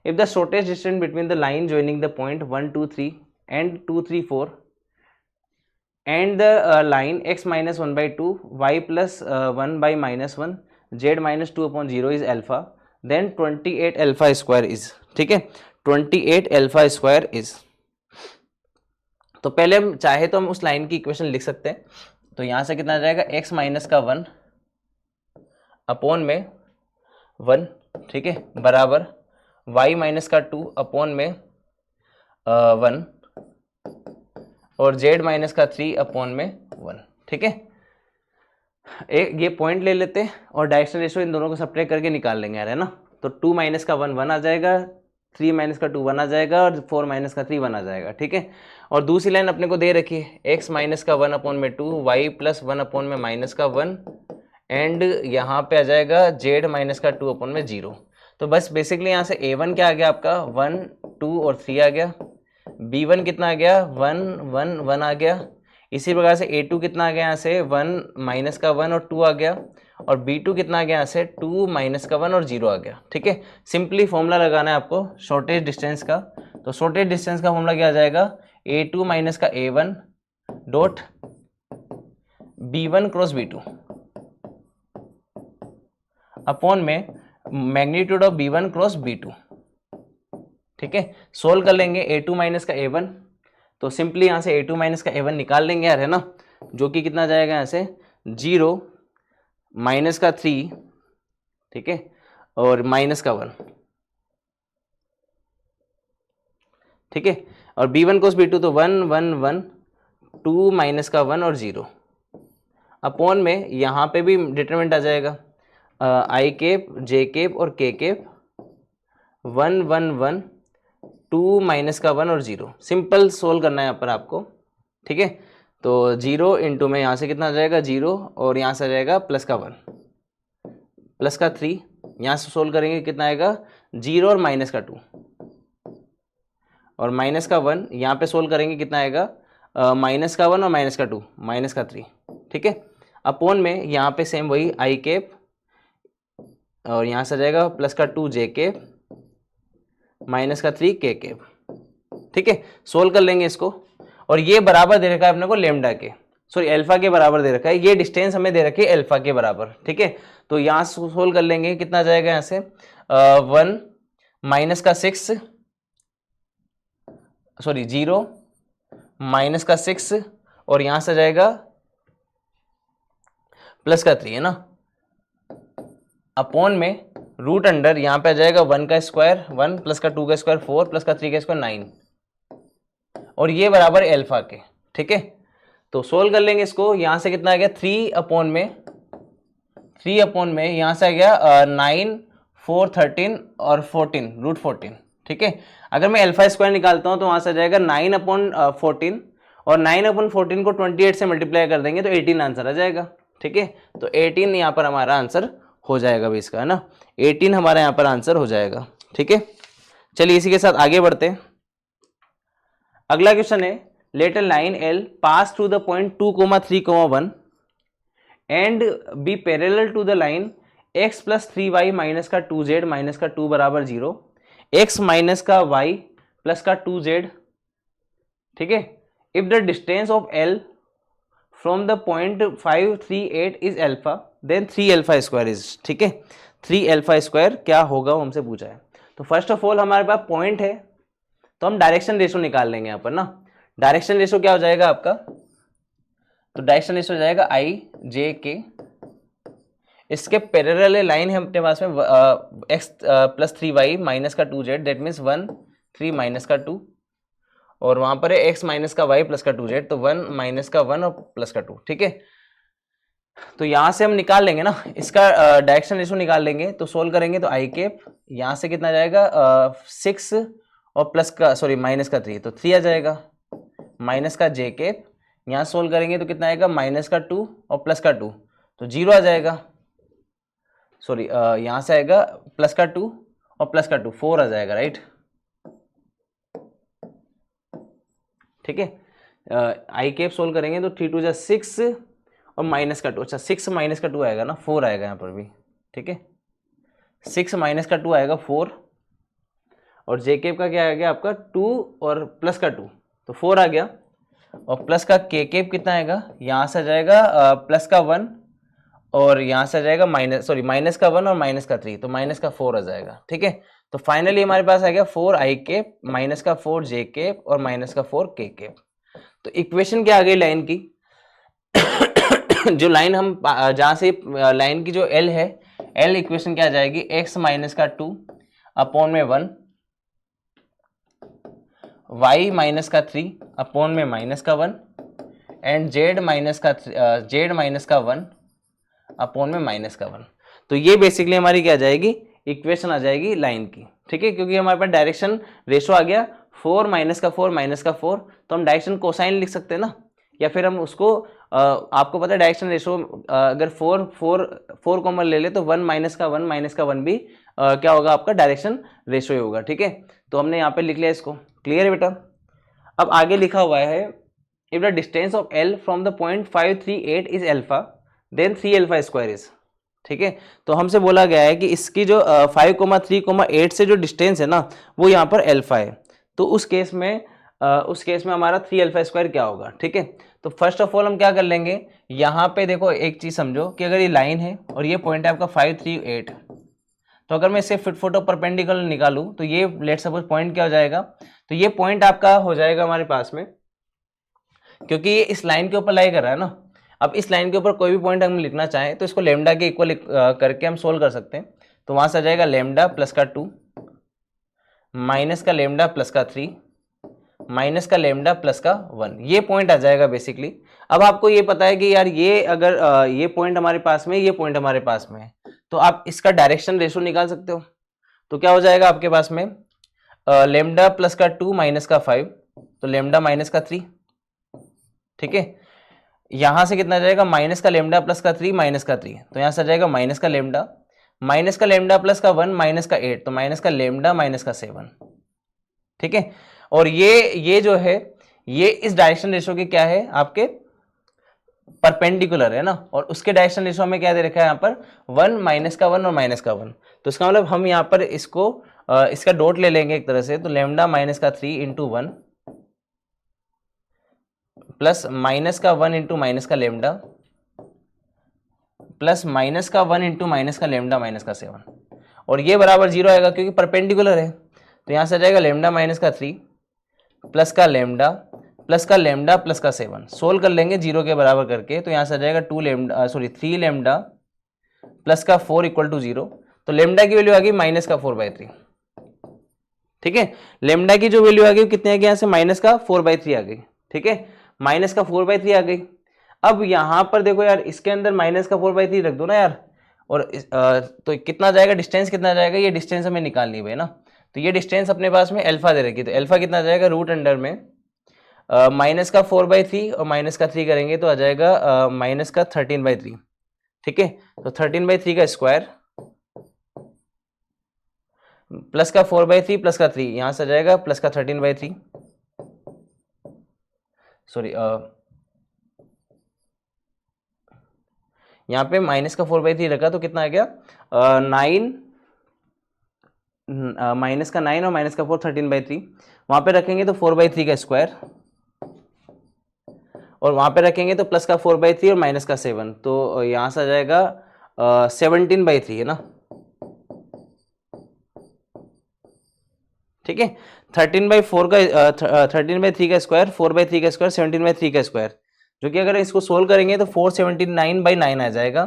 if the shortest distance between the line joining the point 1 2 3 and 2 3 4 and the line x minus 1/2 y plus 1/-1 z minus 2/0 is alpha, then 28 alpha square is, ठीक है। 28 अल्फा स्क्वायर इज, तो पहले हम चाहे तो हम उस लाइन की इक्वेशन लिख सकते हैं। तो यहाँ से कितना आ जाएगा x माइनस का 1 अपॉन में 1, ठीक है, बराबर y माइनस का 2 अपॉन में 1 और z माइनस का 3 अपॉन में 1, ठीक है। एक ये पॉइंट ले लेते हैं और डायरेक्शन रेशियो इन दोनों को सब्ट्रैक्ट करके निकाल लेंगे यार, है ना। तो 2 माइनस का 1 1 आ जाएगा, 3 माइनस का 2 1 आ जाएगा और 4 माइनस का 3 1 आ जाएगा, ठीक है। और दूसरी लाइन अपने को दे रखी है x माइनस का 1 अपॉन में 2 y प्लस 1 अपॉन में माइनस का 1 एंड यहाँ पे आ जाएगा z माइनस का 2 अपॉन में 0। तो बस बेसिकली यहाँ से a1 क्या आ गया आपका 1 2 और 3 आ गया, b1 कितना आ गया 1 1 1 आ गया, इसी प्रकार से a2 कितना आ गया यहाँ से 1 माइनस का 1 और 2 आ गया, और b2 कितना आ गया यहाँ से 2 माइनस का 1 और 0 आ गया, ठीक है। सिंपली फॉर्मूला लगाना है आपको शॉर्टेज डिस्टेंस का। तो शॉर्टेज डिस्टेंस का फॉर्मूला क्या आ जाएगा a2 माइनस का a1 dot b1 cross b2 upon में magnitude of b1 cross b2, ठीक है। सोल्व कर लेंगे a2 माइनस का a1, तो सिंपली यहाँ से a2 माइनस का a1 निकाल लेंगे यार, है ना, जो कि कितना जाएगा यहाँ से 0 माइनस का 3, ठीक है, और माइनस का 1, ठीक है। और b1 क्रॉस b2 तो 1 1 1 2 माइनस का 1 और 0 अपॉन में यहाँ पे भी डिटरमिनेंट आ जाएगा आई केप जे केप और के केप 1 1 1 2 माइनस का 1 और 0, सिंपल सोल्व करना है यहाँ पर आपको, ठीक है। तो 0 इंटू में यहाँ से कितना आ जाएगा 0 और यहाँ से आ जाएगा प्लस का 1 प्लस का 3, यहाँ से सोल्व करेंगे कितना आएगा 0 और माइनस का 2 और माइनस का 1, यहाँ पे सोल्व करेंगे कितना आएगा माइनस का 1 और माइनस का 2 माइनस का 3, ठीक है। अपॉन में यहाँ पे सेम वही आई कैप और यहाँ से आ जाएगा प्लस का 2 जे कैप माइनस का 3 के कैप, ठीक है। सोल्व कर लेंगे इसको और ये बराबर दे रखा है अपने को लेमडा के, सॉरी अल्फा के बराबर दे रखा है, ये डिस्टेंस हमें दे रखी है अल्फा के बराबर, ठीक है। तो यहाँ से सोल्व कर लेंगे कितना जाएगा यहाँ से 1 माइनस का 6 सॉरी 0 माइनस का 6 और यहाँ से जाएगा प्लस का 3 है ना, अपॉन में रूट अंडर यहाँ पे आ जाएगा 1 का स्क्वायर 1 प्लस का 2 का स्क्वायर 4 प्लस का 3 का स्क्वायर 9 और ये बराबर अल्फा के, ठीक है। तो सोल्व कर लेंगे इसको, यहाँ से कितना आ गया 3 अपॉन में यहाँ से आ गया 9 4 13 और 14 रूट 14, ठीक है। अगर मैं अल्फा स्क्वायर निकालता हूँ तो वहाँ से आ जाएगा 9 अपॉन 14 और 9 अपॉन 14 को 28 से मल्टीप्लाई कर देंगे तो 18 आंसर आ जाएगा, ठीक है। तो 18 यहाँ पर हमारा आंसर हो जाएगा भी इसका, है ना, 18 हमारा यहाँ पर आंसर हो जाएगा, ठीक है। चलिए इसी के साथ आगे बढ़ते हैं। अगला क्वेश्चन है let a line L pass through the point 2, 3, 1 and be parallel to the line x plus 3y minus का 2z माइनस का 2 बराबर 0, x माइनस का y प्लस का 2z, ठीक है। If the distance of L from the point 5 3 8 is alpha then 3 alpha square is, ठीक है। 3 alpha square क्या होगा वो हमसे पूछा है। तो फर्स्ट ऑफ ऑल हमारे पास पॉइंट है तो हम डायरेक्शन रेशो निकाल लेंगे यहाँ पर ना। डायरेक्शन रेशो क्या हो जाएगा आपका, तो डायरेक्शन रेशो हो जाएगा आई जे के, इसके पैरेलल लाइन है अपने पास में x प्लस 3y माइनस का 2z दैट मीन्स 1 3 माइनस का 2 और वहां पर है x माइनस का y प्लस का 2z तो 1 माइनस का 1 और प्लस का 2, ठीक है। तो यहाँ से हम निकाल लेंगे ना इसका डायरेक्शन रेशो निकाल लेंगे, तो सोल्व करेंगे तो आई कैप यहाँ से कितना जाएगा 6 और प्लस का सॉरी माइनस का 3 तो 3 आ जाएगा माइनस का जे कैप, यहाँ सोल्व करेंगे तो कितना आएगा माइनस का 2 और प्लस का 2 तो 0 आ जाएगा, सॉरी यहाँ से आएगा प्लस का 2 और प्लस का 2 4 आ जाएगा, राइट, ठीक है। आई कैप सोल्व करेंगे तो 3 2 जा 6 और माइनस का 2, अच्छा 6 माइनस का 2 आएगा ना 4 आएगा यहाँ पर भी, ठीक है। 6 माइनस का 2 आएगा 4 और जे कैप का क्या आ गया आपका 2 और प्लस का 2 तो 4 आ गया और प्लस का के कैप कितना आएगा यहाँ से आ जाएगा प्लस का 1 और यहाँ से आ जाएगा माइनस का 1 और माइनस का 3 तो माइनस का 4 आ जाएगा, ठीक है। तो फाइनली हमारे पास आ गया 4 आई कैप माइनस का 4 जे कैप और माइनस का 4 के कैप। तो इक्वेशन क्या आ गई लाइन की जो लाइन हम जहाँ से लाइन की जो L है L इक्वेशन क्या आ जाएगी x माइनस का 2 अपॉन में 1 y माइनस का 3 अपॉन में माइनस का 1 एंड z माइनस का 1 अपॉन में माइनस का 1। तो ये बेसिकली हमारी क्या आ जाएगी इक्वेशन आ जाएगी लाइन की, ठीक है। क्योंकि हमारे पास डायरेक्शन रेशो आ गया 4 माइनस का 4 माइनस का 4 तो हम डायरेक्शन कोसाइन लिख सकते हैं ना, या फिर हम उसको आपको पता है डायरेक्शन रेशो अगर 4 कॉमन ले ले तो 1 माइनस का 1 भी क्या होगा आपका डायरेक्शन रेशो ही होगा, ठीक है। तो हमने यहाँ पे लिख लिया इसको, क्लियर है बेटा। अब आगे लिखा हुआ है if the distance of L from the point 5 3 8 is alpha then 3 alpha square is, ठीक है। तो हमसे बोला गया है कि इसकी जो 5 3 8 से जो डिस्टेंस है ना वो यहाँ पर अल्फा है, तो उस केस में हमारा 3 अल्फा स्क्वायर क्या होगा, ठीक है। तो फर्स्ट ऑफ ऑल हम क्या कर लेंगे यहाँ पे देखो एक चीज समझो कि अगर ये लाइन है और ये पॉइंट है आपका 5 3 8 तो अगर मैं इसे फुट ऑफ परपेंडिकुलर निकालूं तो ये लेट सपोज पॉइंट क्या हो जाएगा, तो ये पॉइंट आपका हो जाएगा हमारे पास में क्योंकि ये इस लाइन के ऊपर लाई कर रहा है ना। अब इस लाइन के ऊपर कोई भी पॉइंट हम लिखना चाहें तो इसको लेमडा के इक्वल करके हम सोल्व कर सकते हैं। तो वहां से आ जाएगा लेमडा प्लस का 2 माइनस का लेमडा प्लस का 3 माइनस का लेमडा प्लस का 1, ये पॉइंट आ जाएगा बेसिकली। अब आपको ये पता है कि यार ये अगर ये पॉइंट हमारे पास में ये पॉइंट हमारे पास में है तो आप इसका डायरेक्शन रेशो निकाल सकते हो। तो क्या हो जाएगा आपके पास में लेमडा प्लस का 2 माइनस का 5, तो लेमडा माइनस का 3, ठीक है। यहां से कितना जाएगा, माइनस का लेमडा प्लस का 3 माइनस का 3, तो यहां से आ जाएगा माइनस का लेमडा प्लस का 1 माइनस का 8, तो माइनस का लेमडा माइनस का 7, ठीक है। और ये जो है ये इस डायरेक्शन रेशो के क्या है, आपके परपेंडिकुलर है ना, और उसके डायरेक्शन रेशो में क्या दे रखा है यहाँ पर 1 माइनस का 1 और माइनस का 1, तो इसका मतलब हम यहाँ पर इसको इसका डॉट ले लेंगे एक तरह से, तो लेमडा माइनस का 3 इंटू 1 प्लस माइनस का 1 इंटू माइनस का लेमडा प्लस माइनस का 1 इंटू माइनस का लेमडा माइनस का 7, और ये बराबर 0 आएगा क्योंकि परपेंडिकुलर है, तो यहाँ से आ जाएगा लेमडा माइनस का 3 प्लस का लेमडा प्लस का 7, सोल्व कर लेंगे 0 के बराबर करके, तो यहाँ से आ जाएगा 3 लेमडा प्लस का 4 इक्वल टू 0, तो लेमडा की वैल्यू आ गई माइनस का 4/3, ठीक है। लेमडा की जो वैल्यू आ गई कितने आ गई, यहाँ से माइनस का 4/3 आ गई, ठीक है, माइनस का 4/3 आ गई। अब यहां पर देखो यार, इसके अंदर माइनस का 4/3 रख दो ना यार, और तो कितना जाएगा, डिस्टेंस कितना जाएगा, ये डिस्टेंस हमें निकालनी है ना, तो ये डिस्टेंस अपने पास में अल्फा दे रखी, तो अल्फा कितना जाएगा, रूट अंडर में माइनस का 4/3 और माइनस का 3 करेंगे तो आ जाएगा माइनस का 13/3, ठीक है। तो 13/3 का स्क्वायर प्लस का 4/3 प्लस का 3, यहां से आ जाएगा प्लस का 13/3, सॉरी यहाँ पे माइनस का 4/3 रखा तो कितना आ गया 9, माइनस का 9 और माइनस का 4 13/3, वहां पे रखेंगे तो 4/3 का स्क्वायर, और वहां पे रखेंगे तो प्लस का 4/3 और माइनस का 7, तो यहां से आ जाएगा 17/3 है ना, ठीक है। 13/3 का स्क्वायर, 4/3 का स्क्वायर, 17/3 का स्क्वायर, जो कि अगर इसको सोल्व करेंगे तो 479/9 आ जाएगा,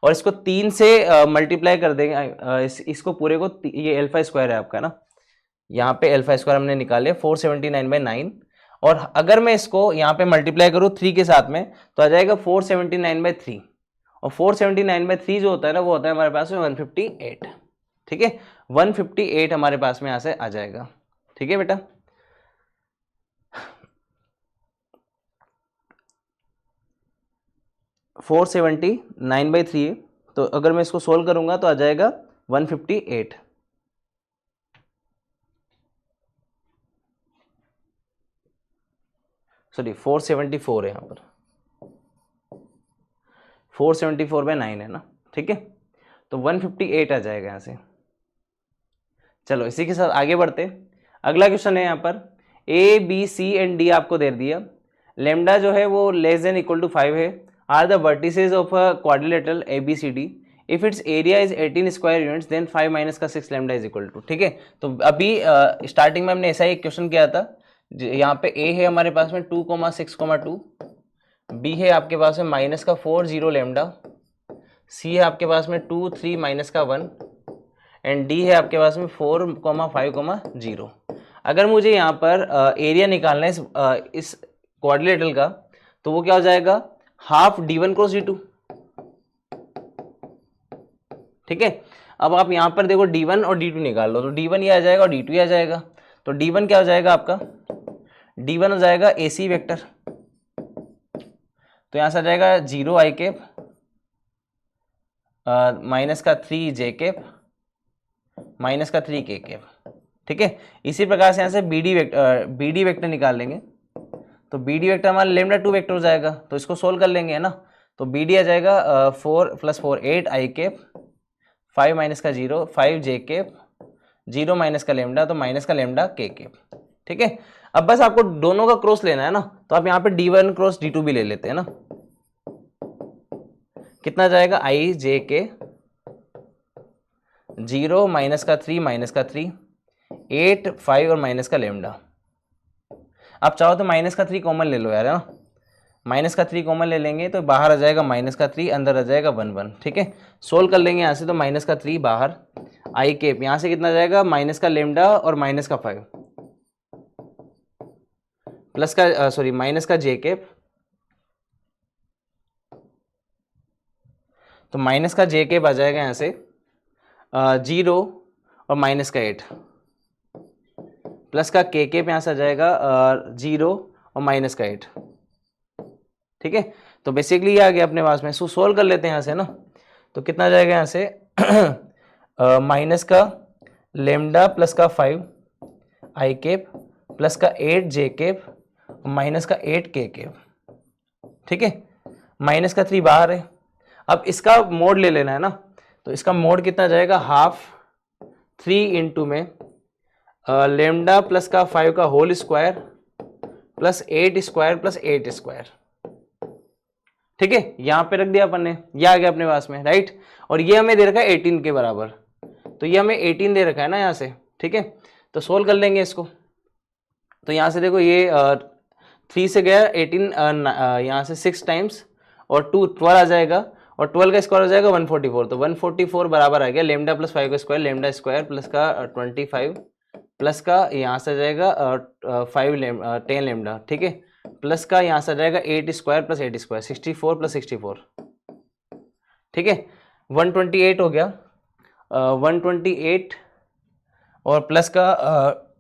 और इसको 3 से मल्टीप्लाई कर देंगे, इसको पूरे को, ये अल्फा स्क्वायर है आपका ना, यहाँ पे अल्फा स्क्वायर हमने निकाले 479/9, और अगर मैं इसको यहाँ पे मल्टीप्लाई करूँ 3 के साथ में तो आ जाएगा 479/3, और 479/3 जो होता है ना वो होता है हमारे पास में 158, ठीक है, 158 हमारे पास में यहाँ से आ जाएगा, ठीक है बेटा। फोर 479/3 है, तो अगर मैं इसको सोल्व करूंगा तो आ जाएगा 158, सॉरी 474 है यहाँ पर, 474/9 है ना, ठीक है, तो 158 आ जाएगा यहाँ से। चलो इसी के साथ आगे बढ़ते, अगला क्वेश्चन है यहाँ पर A B C and D आपको दे दिया, लेमडा जो है वो लेस देन इक्वल टू 5 है, are the vertices of a quadrilateral A B C D, if its area is 18 square units then 5 minus का 6 लेमडा इज इक्वल टू, ठीक है। तो अभी स्टार्टिंग में हमने ऐसा ही एक क्वेश्चन किया था, यहाँ पे ए है हमारे पास में 2,6,2, बी है आपके पास में माइनस का 4 0 लेमडा, सी है आपके पास में 2 3 माइनस का 1, एंड डी है आपके पास में 4,5,0। अगर मुझे यहाँ पर एरिया निकालना है इस क्वाड्रिलेटरल का, तो वो क्या हो जाएगा, हाफ d1 क्रॉस d2, ठीक है। अब आप यहाँ पर देखो d1 और d2 निकाल लो, तो d1 ये आ जाएगा और d2 ये आ जाएगा, तो d1 क्या हो जाएगा आपका, d1 हो जाएगा AC वेक्टर, तो यहाँ से आ जाएगा 0 i कैप माइनस का 3 j कैप माइनस का 3 k कैप, ठीक है। इसी प्रकार से यहाँ से BD वेक्टर निकाल लेंगे, तो BD वेक्टर हमारा लेमडा 2 वेक्टर हो जाएगा, तो इसको सोल्व कर लेंगे है ना, तो BD आ जाएगा 4 + 4 8 i कैप 5 माइनस का 0 5 j कैप 0 माइनस का लेमडा, तो माइनस का लेमडा k कैप, ठीक है। अब बस आपको दोनों का क्रॉस लेना है ना, तो आप यहाँ पे d1 क्रॉस d2 भी ले लेते हैं ना, कितना जाएगा i j k 0 माइनस का 3 माइनस का 3 8 5 और माइनस का लेमडा। आप चाहो तो माइनस का 3 कॉमन ले लो यार, है ना, माइनस का 3 कॉमन ले लेंगे तो बाहर आ जाएगा माइनस का 3, अंदर आ जाएगा 1 1, ठीक है। सोल्व कर लेंगे यहाँ से, तो माइनस का 3 बाहर, आई कैप यहाँ से कितना जाएगा, माइनस का लेमडा और माइनस का 5 प्लस का सॉरी माइनस का जे कैप, तो माइनस का जे कैप आ जाएगा यहाँ से 0 और माइनस का 8, प्लस का के यहाँ से आ जाएगा 0 और माइनस का 8, ठीक है। तो बेसिकली ये आ गया अपने पास में। इसको सोल्व कर लेते हैं यहाँ से ना, तो कितना आ जाएगा यहाँ से माइनस का लेमडा प्लस का 5 आई केप प्लस का 8 जे केप माइनस का 8 के केप, ठीक है। माइनस का 3 बाहर है। अब इसका मोड ले लेना है ना, तो इसका मोड कितना जाएगा, हाफ 3 इंटू में लेमडा प्लस का 5 का whole square plus 8 square plus 8 square, ठीक है। यहां पे रख दिया अपन ने, ये आ गया अपने पास में, राइट। और ये हमें दे रखा है 18 के बराबर, तो ये हमें 18 दे रखा है ना यहाँ से, ठीक है। तो सोल्व कर लेंगे इसको। तो यहाँ से देखो ये 3 से गया 18, यहाँ से 6 टाइम्स और 2 12 आ जाएगा, और 12 का स्क्वायर हो जाएगा 144। तो 144 बराबर आ गया लेमडा प्लस 5 का स्क्वायर, लेमडा स्क्वायर प्लस का 25 प्लस का यहाँ से आ जाएगा 10 लेमडा, ठीक है, प्लस का यहाँ से आ जाएगा 8 स्क्वायर प्लस 8 स्क्वायर 64 प्लस 64, ठीक है। 128 हो गया, 128 और प्लस का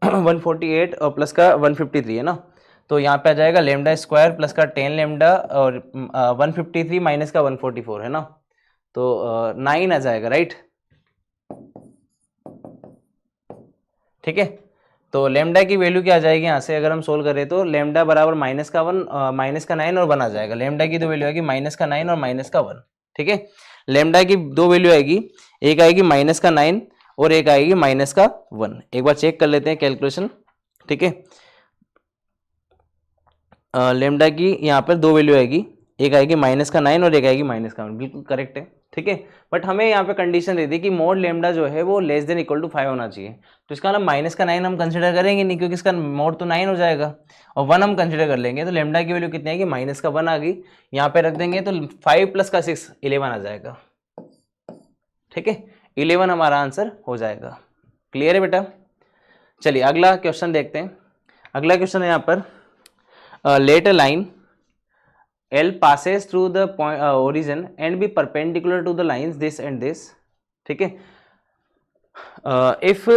148 और प्लस का 153 है ना। तो यहाँ पे आ जाएगा लेमडा स्क्वायर प्लस का 10 लेमडा और 153 माइनस का 144 है ना, तो 9 आ जाएगा, राइट, ठीक है। तो लेमडा की वैल्यू क्या आ जाएगी यहाँ से, अगर हम सोल्व करें तो लेमडा बराबर माइनस का 9 और 1 आ जाएगा। लेमडा की दो वैल्यू आएगी माइनस का 9 और माइनस का 1, ठीक है। लेमडा की दो वैल्यू आएगी, एक आएगी माइनस का 9 और एक आएगी माइनस का 1। एक बार चेक कर लेते हैं कैलकुलेशन, ठीक है। लेमडा की यहाँ पर दो वैल्यू आएगी, एक आएगी माइनस का 9 और एक आएगी माइनस का 1, बिल्कुल करेक्ट है, ठीक है। बट हमें यहाँ पे कंडीशन दे दी कि मोड लेमडा जो है वो लेस देन इक्वल टू 5 होना चाहिए। तो इसका मतलब माइनस का 9 हम कंसिडर करेंगे नहीं, क्योंकि इसका मोड तो 9 हो जाएगा, और 1 हम कंसिडर कर लेंगे। तो लेमडा की वैल्यू कितनी आएगी, माइनस का 1 आ गई, यहाँ पे रख देंगे तो 5 प्लस का 6 11 आ जाएगा, ठीक है। 11 हमारा आंसर हो जाएगा। क्लियर है बेटा। चलिए अगला क्वेश्चन देखते हैं। अगला क्वेश्चन है यहाँ पर, let a line L passes through the point origin and be perpendicular to the lines this and this, ठीक है। if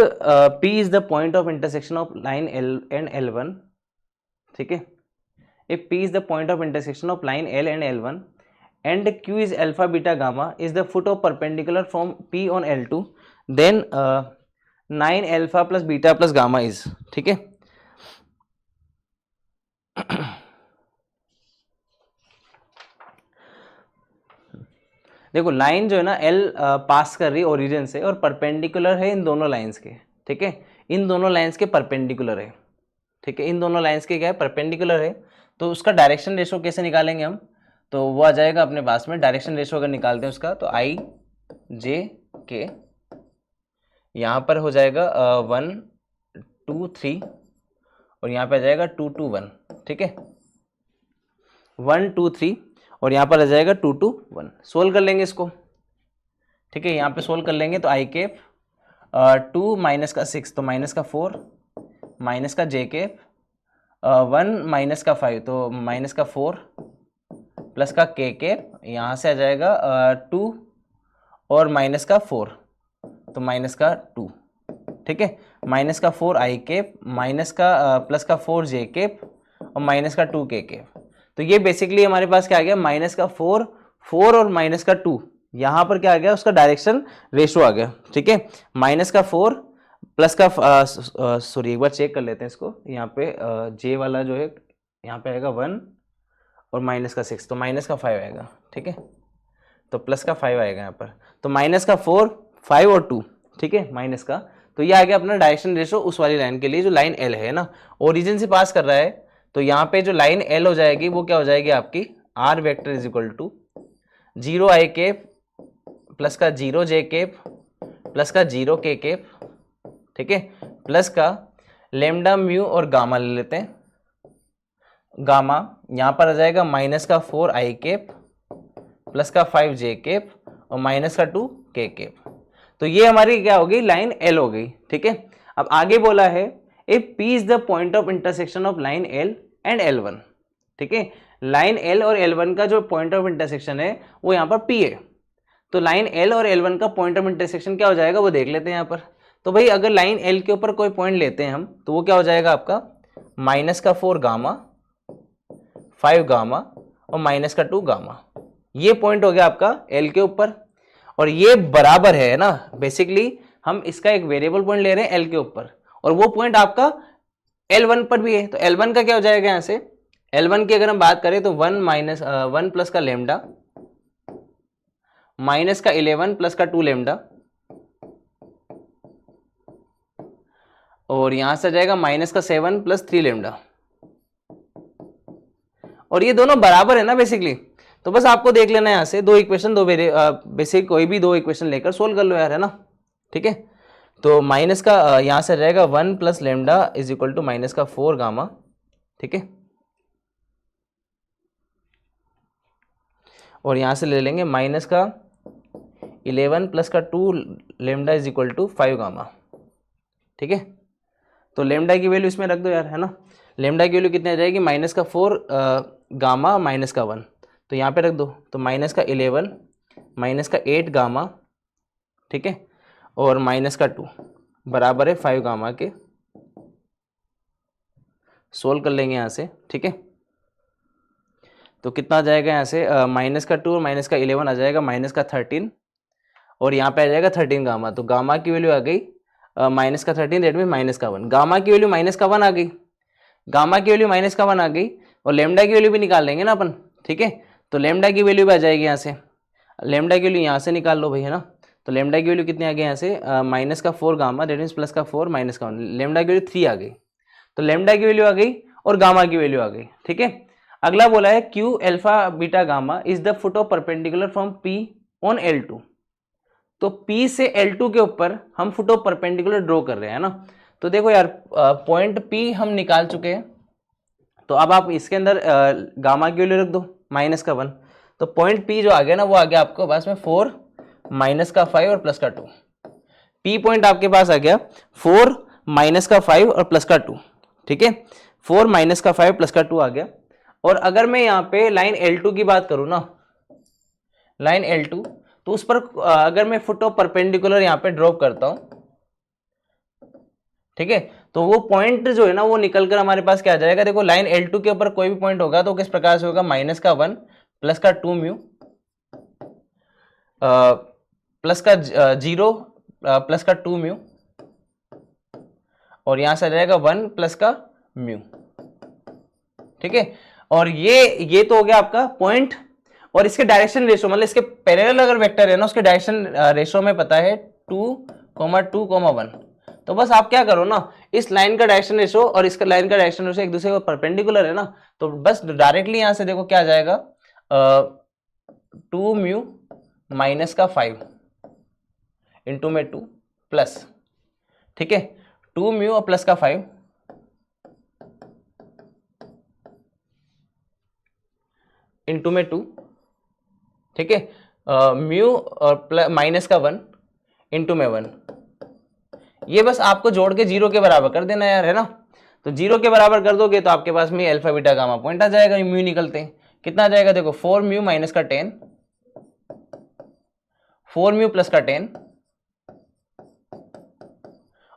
P is the point of intersection of line L and L1, ठीक है। if P is the point of intersection of line L and L1 and Q is alpha beta gamma is the foot of perpendicular from P on L2, then 9 alpha plus beta plus gamma is, ठीक है। देखो line जो है ना L पास कर रही है origin से और परपेंडिकुलर है इन दोनों लाइंस के, ठीक है। इन दोनों लाइंस के परपेंडिकुलर है, ठीक है। इन दोनों लाइंस के क्या है, परपेंडिकुलर है। तो उसका डायरेक्शन रेशो कैसे निकालेंगे हम, तो वो आ जाएगा अपने पास में। डायरेक्शन रेशो अगर निकालते हैं उसका, तो आई जे के यहाँ पर हो जाएगा 1 2 3 और यहाँ पे आ जाएगा 2 2 1, ठीक है। 1 2 3 और यहाँ पर आ जाएगा 2 2 1। सोल्व कर लेंगे इसको, ठीक है। यहाँ पे सोल्व कर लेंगे तो आई केप 2 माइनस का 6 तो माइनस का 4 माइनस का जे केप 1 माइनस का 5 तो माइनस का 4 प्लस का के केप यहाँ से आ जाएगा 2 और माइनस का 4 तो माइनस का 2, ठीक है। माइनस का 4 आई केप माइनस का प्लस का 4 जे केप और माइनस का 2 के केप। तो ये बेसिकली हमारे पास क्या आ गया, माइनस का 4 और माइनस का 2, यहाँ पर क्या आ गया, उसका डायरेक्शन रेशो आ गया, ठीक है। माइनस का 4 प्लस का सॉरी एक बार चेक कर लेते हैं इसको। यहाँ पे जे वाला जो है यहाँ पे आएगा 1 और माइनस का 6 तो माइनस का 5 आएगा, ठीक है। तो प्लस का 5 आएगा यहाँ पर, तो माइनस का 4 5 और 2, ठीक है, माइनस का। तो ये आ गया अपना डायरेक्शन रेशो उस वाली लाइन के लिए जो लाइन एल है ना, ओरिजिन से पास कर रहा है। तो यहाँ पे जो लाइन एल हो जाएगी वो क्या हो जाएगी आपकी, R vector is equal to 0 I cap plus का 0 जे केप प्लस का 0 के केप, ठीक है, प्लस का लेमडा म्यू और गामा ले लेते हैं। गामा यहाँ पर आ जाएगा माइनस का 4 आई केप प्लस का 5 जे केप और माइनस का 2 के केप। तो ये हमारी क्या होगी, लाइन एल हो गई, ठीक है। अब आगे बोला है if P is the point of intersection of line L and L1, ठीक है। लाइन L और L1 का जो पॉइंट ऑफ इंटरसेक्शन है वो यहाँ पर P है। तो लाइन L और L1 का पॉइंट ऑफ इंटरसेक्शन क्या हो जाएगा वो देख लेते हैं यहाँ पर। तो भाई अगर लाइन एल के ऊपर कोई पॉइंट लेते हैं हम, तो वो क्या हो जाएगा आपका -4 गामा, 5 गामा और -2 गामा। ये पॉइंट हो गया आपका एल के ऊपर, और ये बराबर है ना, बेसिकली हम इसका एक वेरिएबल पॉइंट ले रहे हैं एल के ऊपर, और वो पॉइंट आपका L1 पर भी है। तो L1 का क्या हो जाएगा यहां से, L1 की अगर हम बात करें तो 1 प्लस का लेमडा माइनस का 11 प्लस का 2 लेमडा, और यहां से आ जाएगा -7 प्लस 3 लेमडा, और ये दोनों बराबर है ना बेसिकली। तो बस आपको देख लेना है यहां से दो इक्वेशन, बेसिक कोई भी दो इक्वेशन लेकर सोल्व कर लो यार, है ना, ठीक है। तो माइनस का यहां से आ जाएगा 1 plus lambda is equal to -4 gamma, ठीक है, और यहां से ले लेंगे माइनस का 11 प्लस का 2 lambda is equal to 5 gamma, ठीक है। तो लेमडा की वैल्यू इसमें रख दो यार, है ना। लेमडा की वैल्यू कितनी आ जाएगी, -4 गामा -1, तो यहाँ पे रख दो। तो -11 -8 गामा, ठीक है, और -2 बराबर है 5 गामा के। सोल्व कर लेंगे यहाँ से, ठीक है। तो कितना आ जाएगा यहाँ से, -2 और -11 आ जाएगा -13, और यहाँ पे आ जाएगा 13 गामा। तो गामा की वैल्यू आ गई -13, दैट मीन -1। गामा की वैल्यू -1 आ गई, गामा की वैल्यू -1 आ गई, और लेमडा की वैल्यू भी निकाल लेंगे ना अपन, ठीक है। तो लेमडा की वैल्यू भी आ जाएगी यहाँ से, लेमडा की वैल्यू यहाँ से निकाल लो भाई, है ना। तो लेमडा की वैल्यू कितनी आ गई यहाँ से, -4 गामा, दैट मीन्स +4 -1, लेमडा की वैल्यू 3 आ गई। तो लेमडा की वैल्यू आ गई और गामा की वैल्यू आ गई, ठीक है। अगला बोला है Q alpha beta gamma is the foot of perpendicular from P on L2। तो P से L2 के ऊपर हम फुट ऑफ परपेंडिकुलर ड्रॉ कर रहे हैं ना। तो देखो यार, पॉइंट P हम निकाल चुके हैं, तो अब आप इसके अंदर गामा की वैल्यू रख दो -1। तो पॉइंट P जो आ गया ना, वो आ गया आपको पास में 4 -5 और +2। P पॉइंट आपके पास आ गया 4 -5 और +2, ठीक है। 4 -5 +2 आ गया। और अगर मैं यहाँ पे लाइन L2 की बात करूँ ना, लाइन L2, तो उस पर अगर मैं फुट ऑफ परपेंडिकुलर यहाँ पे ड्रॉप करता हूँ, ठीक है, तो वो पॉइंट जो है ना, वो निकल कर हमारे पास क्या आ जाएगा, देखो लाइन L2 के ऊपर कोई भी पॉइंट होगा तो किस प्रकार से होगा, -1 +2 म्यू, +0 +2 म्यू, और यहां से आ जाएगा 1 +म्यू, ठीक है। और ये तो हो गया आपका पॉइंट, और इसके डायरेक्शन रेशो, मतलब इसके पैरेलल अगर वेक्टर है ना, उसके डायरेक्शन रेशो में पता है 2, 2, 1। तो बस आप क्या करो ना, इस लाइन का डायरेक्शन रेशो और इसका लाइन का डायरेक्शन रेशो एक दूसरे को परपेंडिकुलर है ना, तो बस डायरेक्टली यहां से देखो क्या आ जाएगा, 2 म्यू -5 इंटू में 2 प्लस, ठीक है, 2 म्यू और +5 इंटू में 2, ठीक है, म्यू और -1 इंटू में 1। ये बस आपको जोड़ के 0 के बराबर कर देना यार, है ना। तो 0 के बराबर कर दोगे तो आपके पास में अल्फा बीटा गामा पॉइंट आ जाएगा। म्यू निकलते हैं, कितना आ जाएगा, देखो 4 म्यू -10, 4 म्यू +10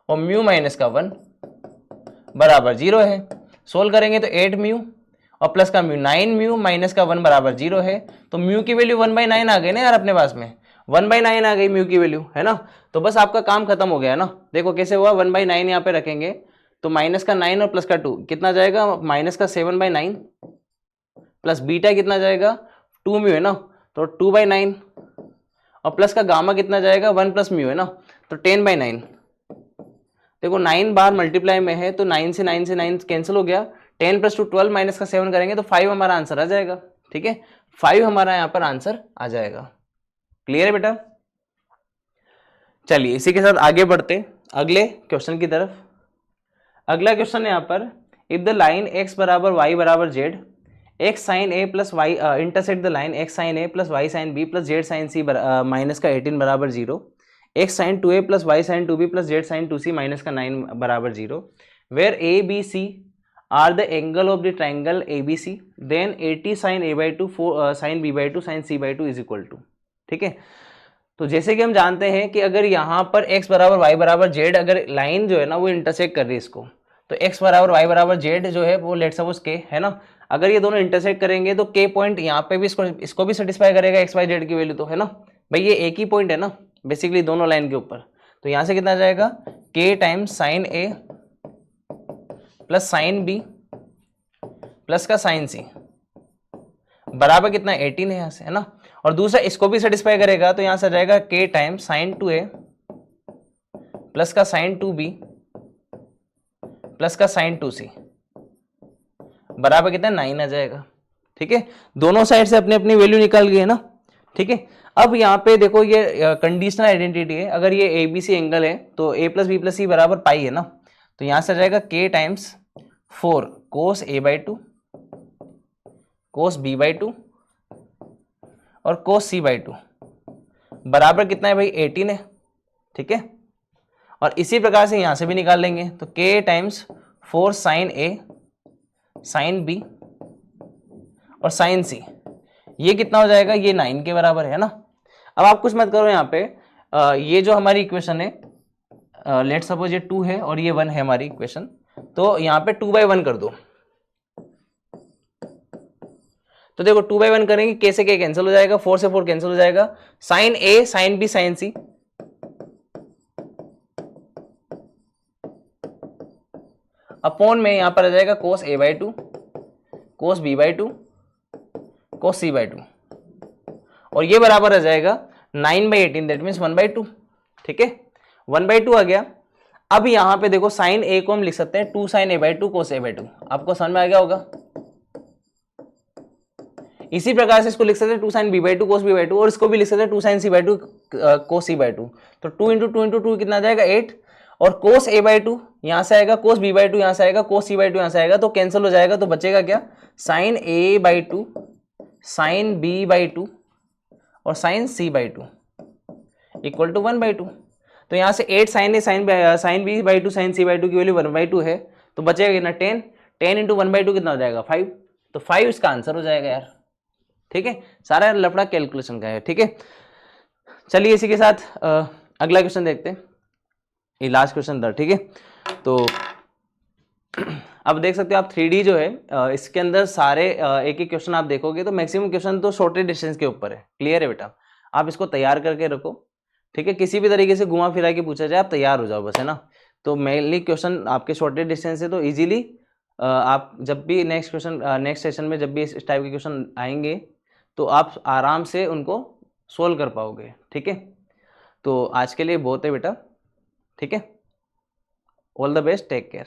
और म्यू -1 बराबर 0 है। सोल्व करेंगे तो 8 म्यू और प्लस का म्यू 9 म्यू -1 बराबर 0 है। तो म्यू की वैल्यू 1/9 आ गई ना यार अपने पास में, 1/9 आ गई म्यू की वैल्यू, है ना। तो बस आपका काम खत्म हो गया है ना। देखो कैसे हुआ, 1/9 यहाँ पे रखेंगे तो -9 और +2 कितना जाएगा, -7/9 प्लस बीटा कितना जाएगा 2 म्यू है ना, तो 2/9 और प्लस का गामा कितना जाएगा 1 + म्यू है ना, तो 10/9। देखो 9 बार मल्टीप्लाई में है तो 9 से 9 कैंसिल हो गया, 10 + 2 12 माइनस का 7 करेंगे तो 5 हमारा आंसर आ जाएगा, ठीक है, 5 हमारा यहाँ पर आंसर आ जाएगा। क्लियर है बेटा। चलिए इसी के साथ आगे बढ़ते अगले क्वेश्चन की तरफ। अगला क्वेश्चन है यहाँ पर, if the line x = y = z, x sin a + y intersect the line x sin a + y sin b + z sin c -18 = 0, x sin 2a + y sin 2b + z sin 2c -9 = 0, where a b c are the angle of the triangle ABC, then 80 sin a/2 sin b/2 sin c/2 is equal to, ठीक है। तो जैसे कि हम जानते हैं कि अगर यहाँ पर x बराबर y बराबर z, अगर लाइन जो है ना वो इंटरसेक्ट कर रही है इसको, तो x बराबर y बराबर z जो है वो लेट सपोज k है ना, अगर ये दोनों इंटरसेक्ट करेंगे तो k पॉइंट यहाँ पे भी इसको भी सेटिस्फाई करेगा x y z की वैल्यू, तो है ना भाई, ये एक ही पॉइंट है ना बेसिकली दोनों लाइन के ऊपर। तो यहाँ से कितना आ जाएगा k times sign a plus sign b plus का साइन c बराबर कितना 18 है यहाँ से, है ना। और दूसरा इसको भी सेटिस्फाई करेगा, तो यहां से आ जाएगा k time sine 2a plus का साइन 2b प्लस का साइन 2c बराबर कितना 9 आ जाएगा। ठीक है, दोनों साइड से अपनी अपनी वैल्यू निकल गई है ना। ठीक है, अब यहाँ पे देखो ये कंडीशनल आइडेंटिटी है, अगर ये ए बी सी एंगल है तो a प्लस बी प्लस सी बराबर पाई है ना, तो यहां से आ जाएगा k times 4 cos a by 2 cos b by 2 और कोस c बाई 2 बराबर कितना है भाई 18 है। ठीक है, और इसी प्रकार से यहां से भी निकाल लेंगे, तो k times 4 sine a sine b और साइन c, ये कितना हो जाएगा, ये 9 के बराबर है ना। अब आप कुछ मत करो, यहाँ पे ये जो हमारी इक्वेशन है लेट सपोज ये 2 है और ये 1 है हमारी इक्वेशन, तो यहाँ पे 2/1 कर दो। तो देखो 2/1 करेंगे, k से k कैंसिल हो जाएगा, 4 से 4 कैंसिल हो जाएगा, sine a sine b sine c upon में यहां पर आ जाएगा cos a by 2 cos b by 2 cos c by 2 और ये बराबर आ जाएगा 9/18 दैट मीन्स 1/2। ठीक है, 1/2 आ गया। अब यहां पे देखो साइन a को हम लिख सकते हैं 2 sine a by 2 cos a by 2, आपको समझ में आ गया होगा। इसी प्रकार से इसको लिख सकते हैं 2 sine b by 2 cos b by 2 और इसको भी लिख सकते हैं 2 sine c by 2 cos c by 2। तो 2 इंटू 2 इंटू 2 कितना आ जाएगा 8 और कोस a बाई 2 यहां से आएगा, कोस b बाई 2 यहां से आएगा, कोस c बाई 2 यहां से आएगा, तो कैंसिल हो जाएगा। तो बचेगा क्या, sine a by 2 sine b by 2 और sine c by 2 equal to 1/2। तो यहां से 8 sine a sine b by 2 sine c by 2 की वैल्यू 1/2 है, तो बचेगा कितना 10 इंटू 1/2 कितना हो जाएगा 5, तो 5 इसका आंसर हो जाएगा यार। ठीक है, सारा लफड़ा कैलकुलेशन का है। ठीक है, चलिए इसी के साथ अगला क्वेश्चन देखते हैं, ये लास्ट क्वेश्चन था। ठीक है, तो अब देख सकते हो आप 3D जो है इसके अंदर सारे एक एक क्वेश्चन आप देखोगे तो मैक्सिमम क्वेश्चन तो शॉर्टेज डिस्टेंस के ऊपर है। क्लियर है बेटा, आप इसको तैयार करके रखो। ठीक है, किसी भी तरीके से घुमा फिरा के पूछा जाए आप तैयार हो जाओ बस, है ना। तो मेनली क्वेश्चन आपके शॉर्टेज डिस्टेंस है, तो इजीली आप जब भी नेक्स्ट सेशन में जब भी इस टाइप के क्वेश्चन आएंगे तो आप आराम से उनको सोल्व कर पाओगे। ठीक है, तो आज के लिए बहुत है बेटा। ठीक है, all the best, take care.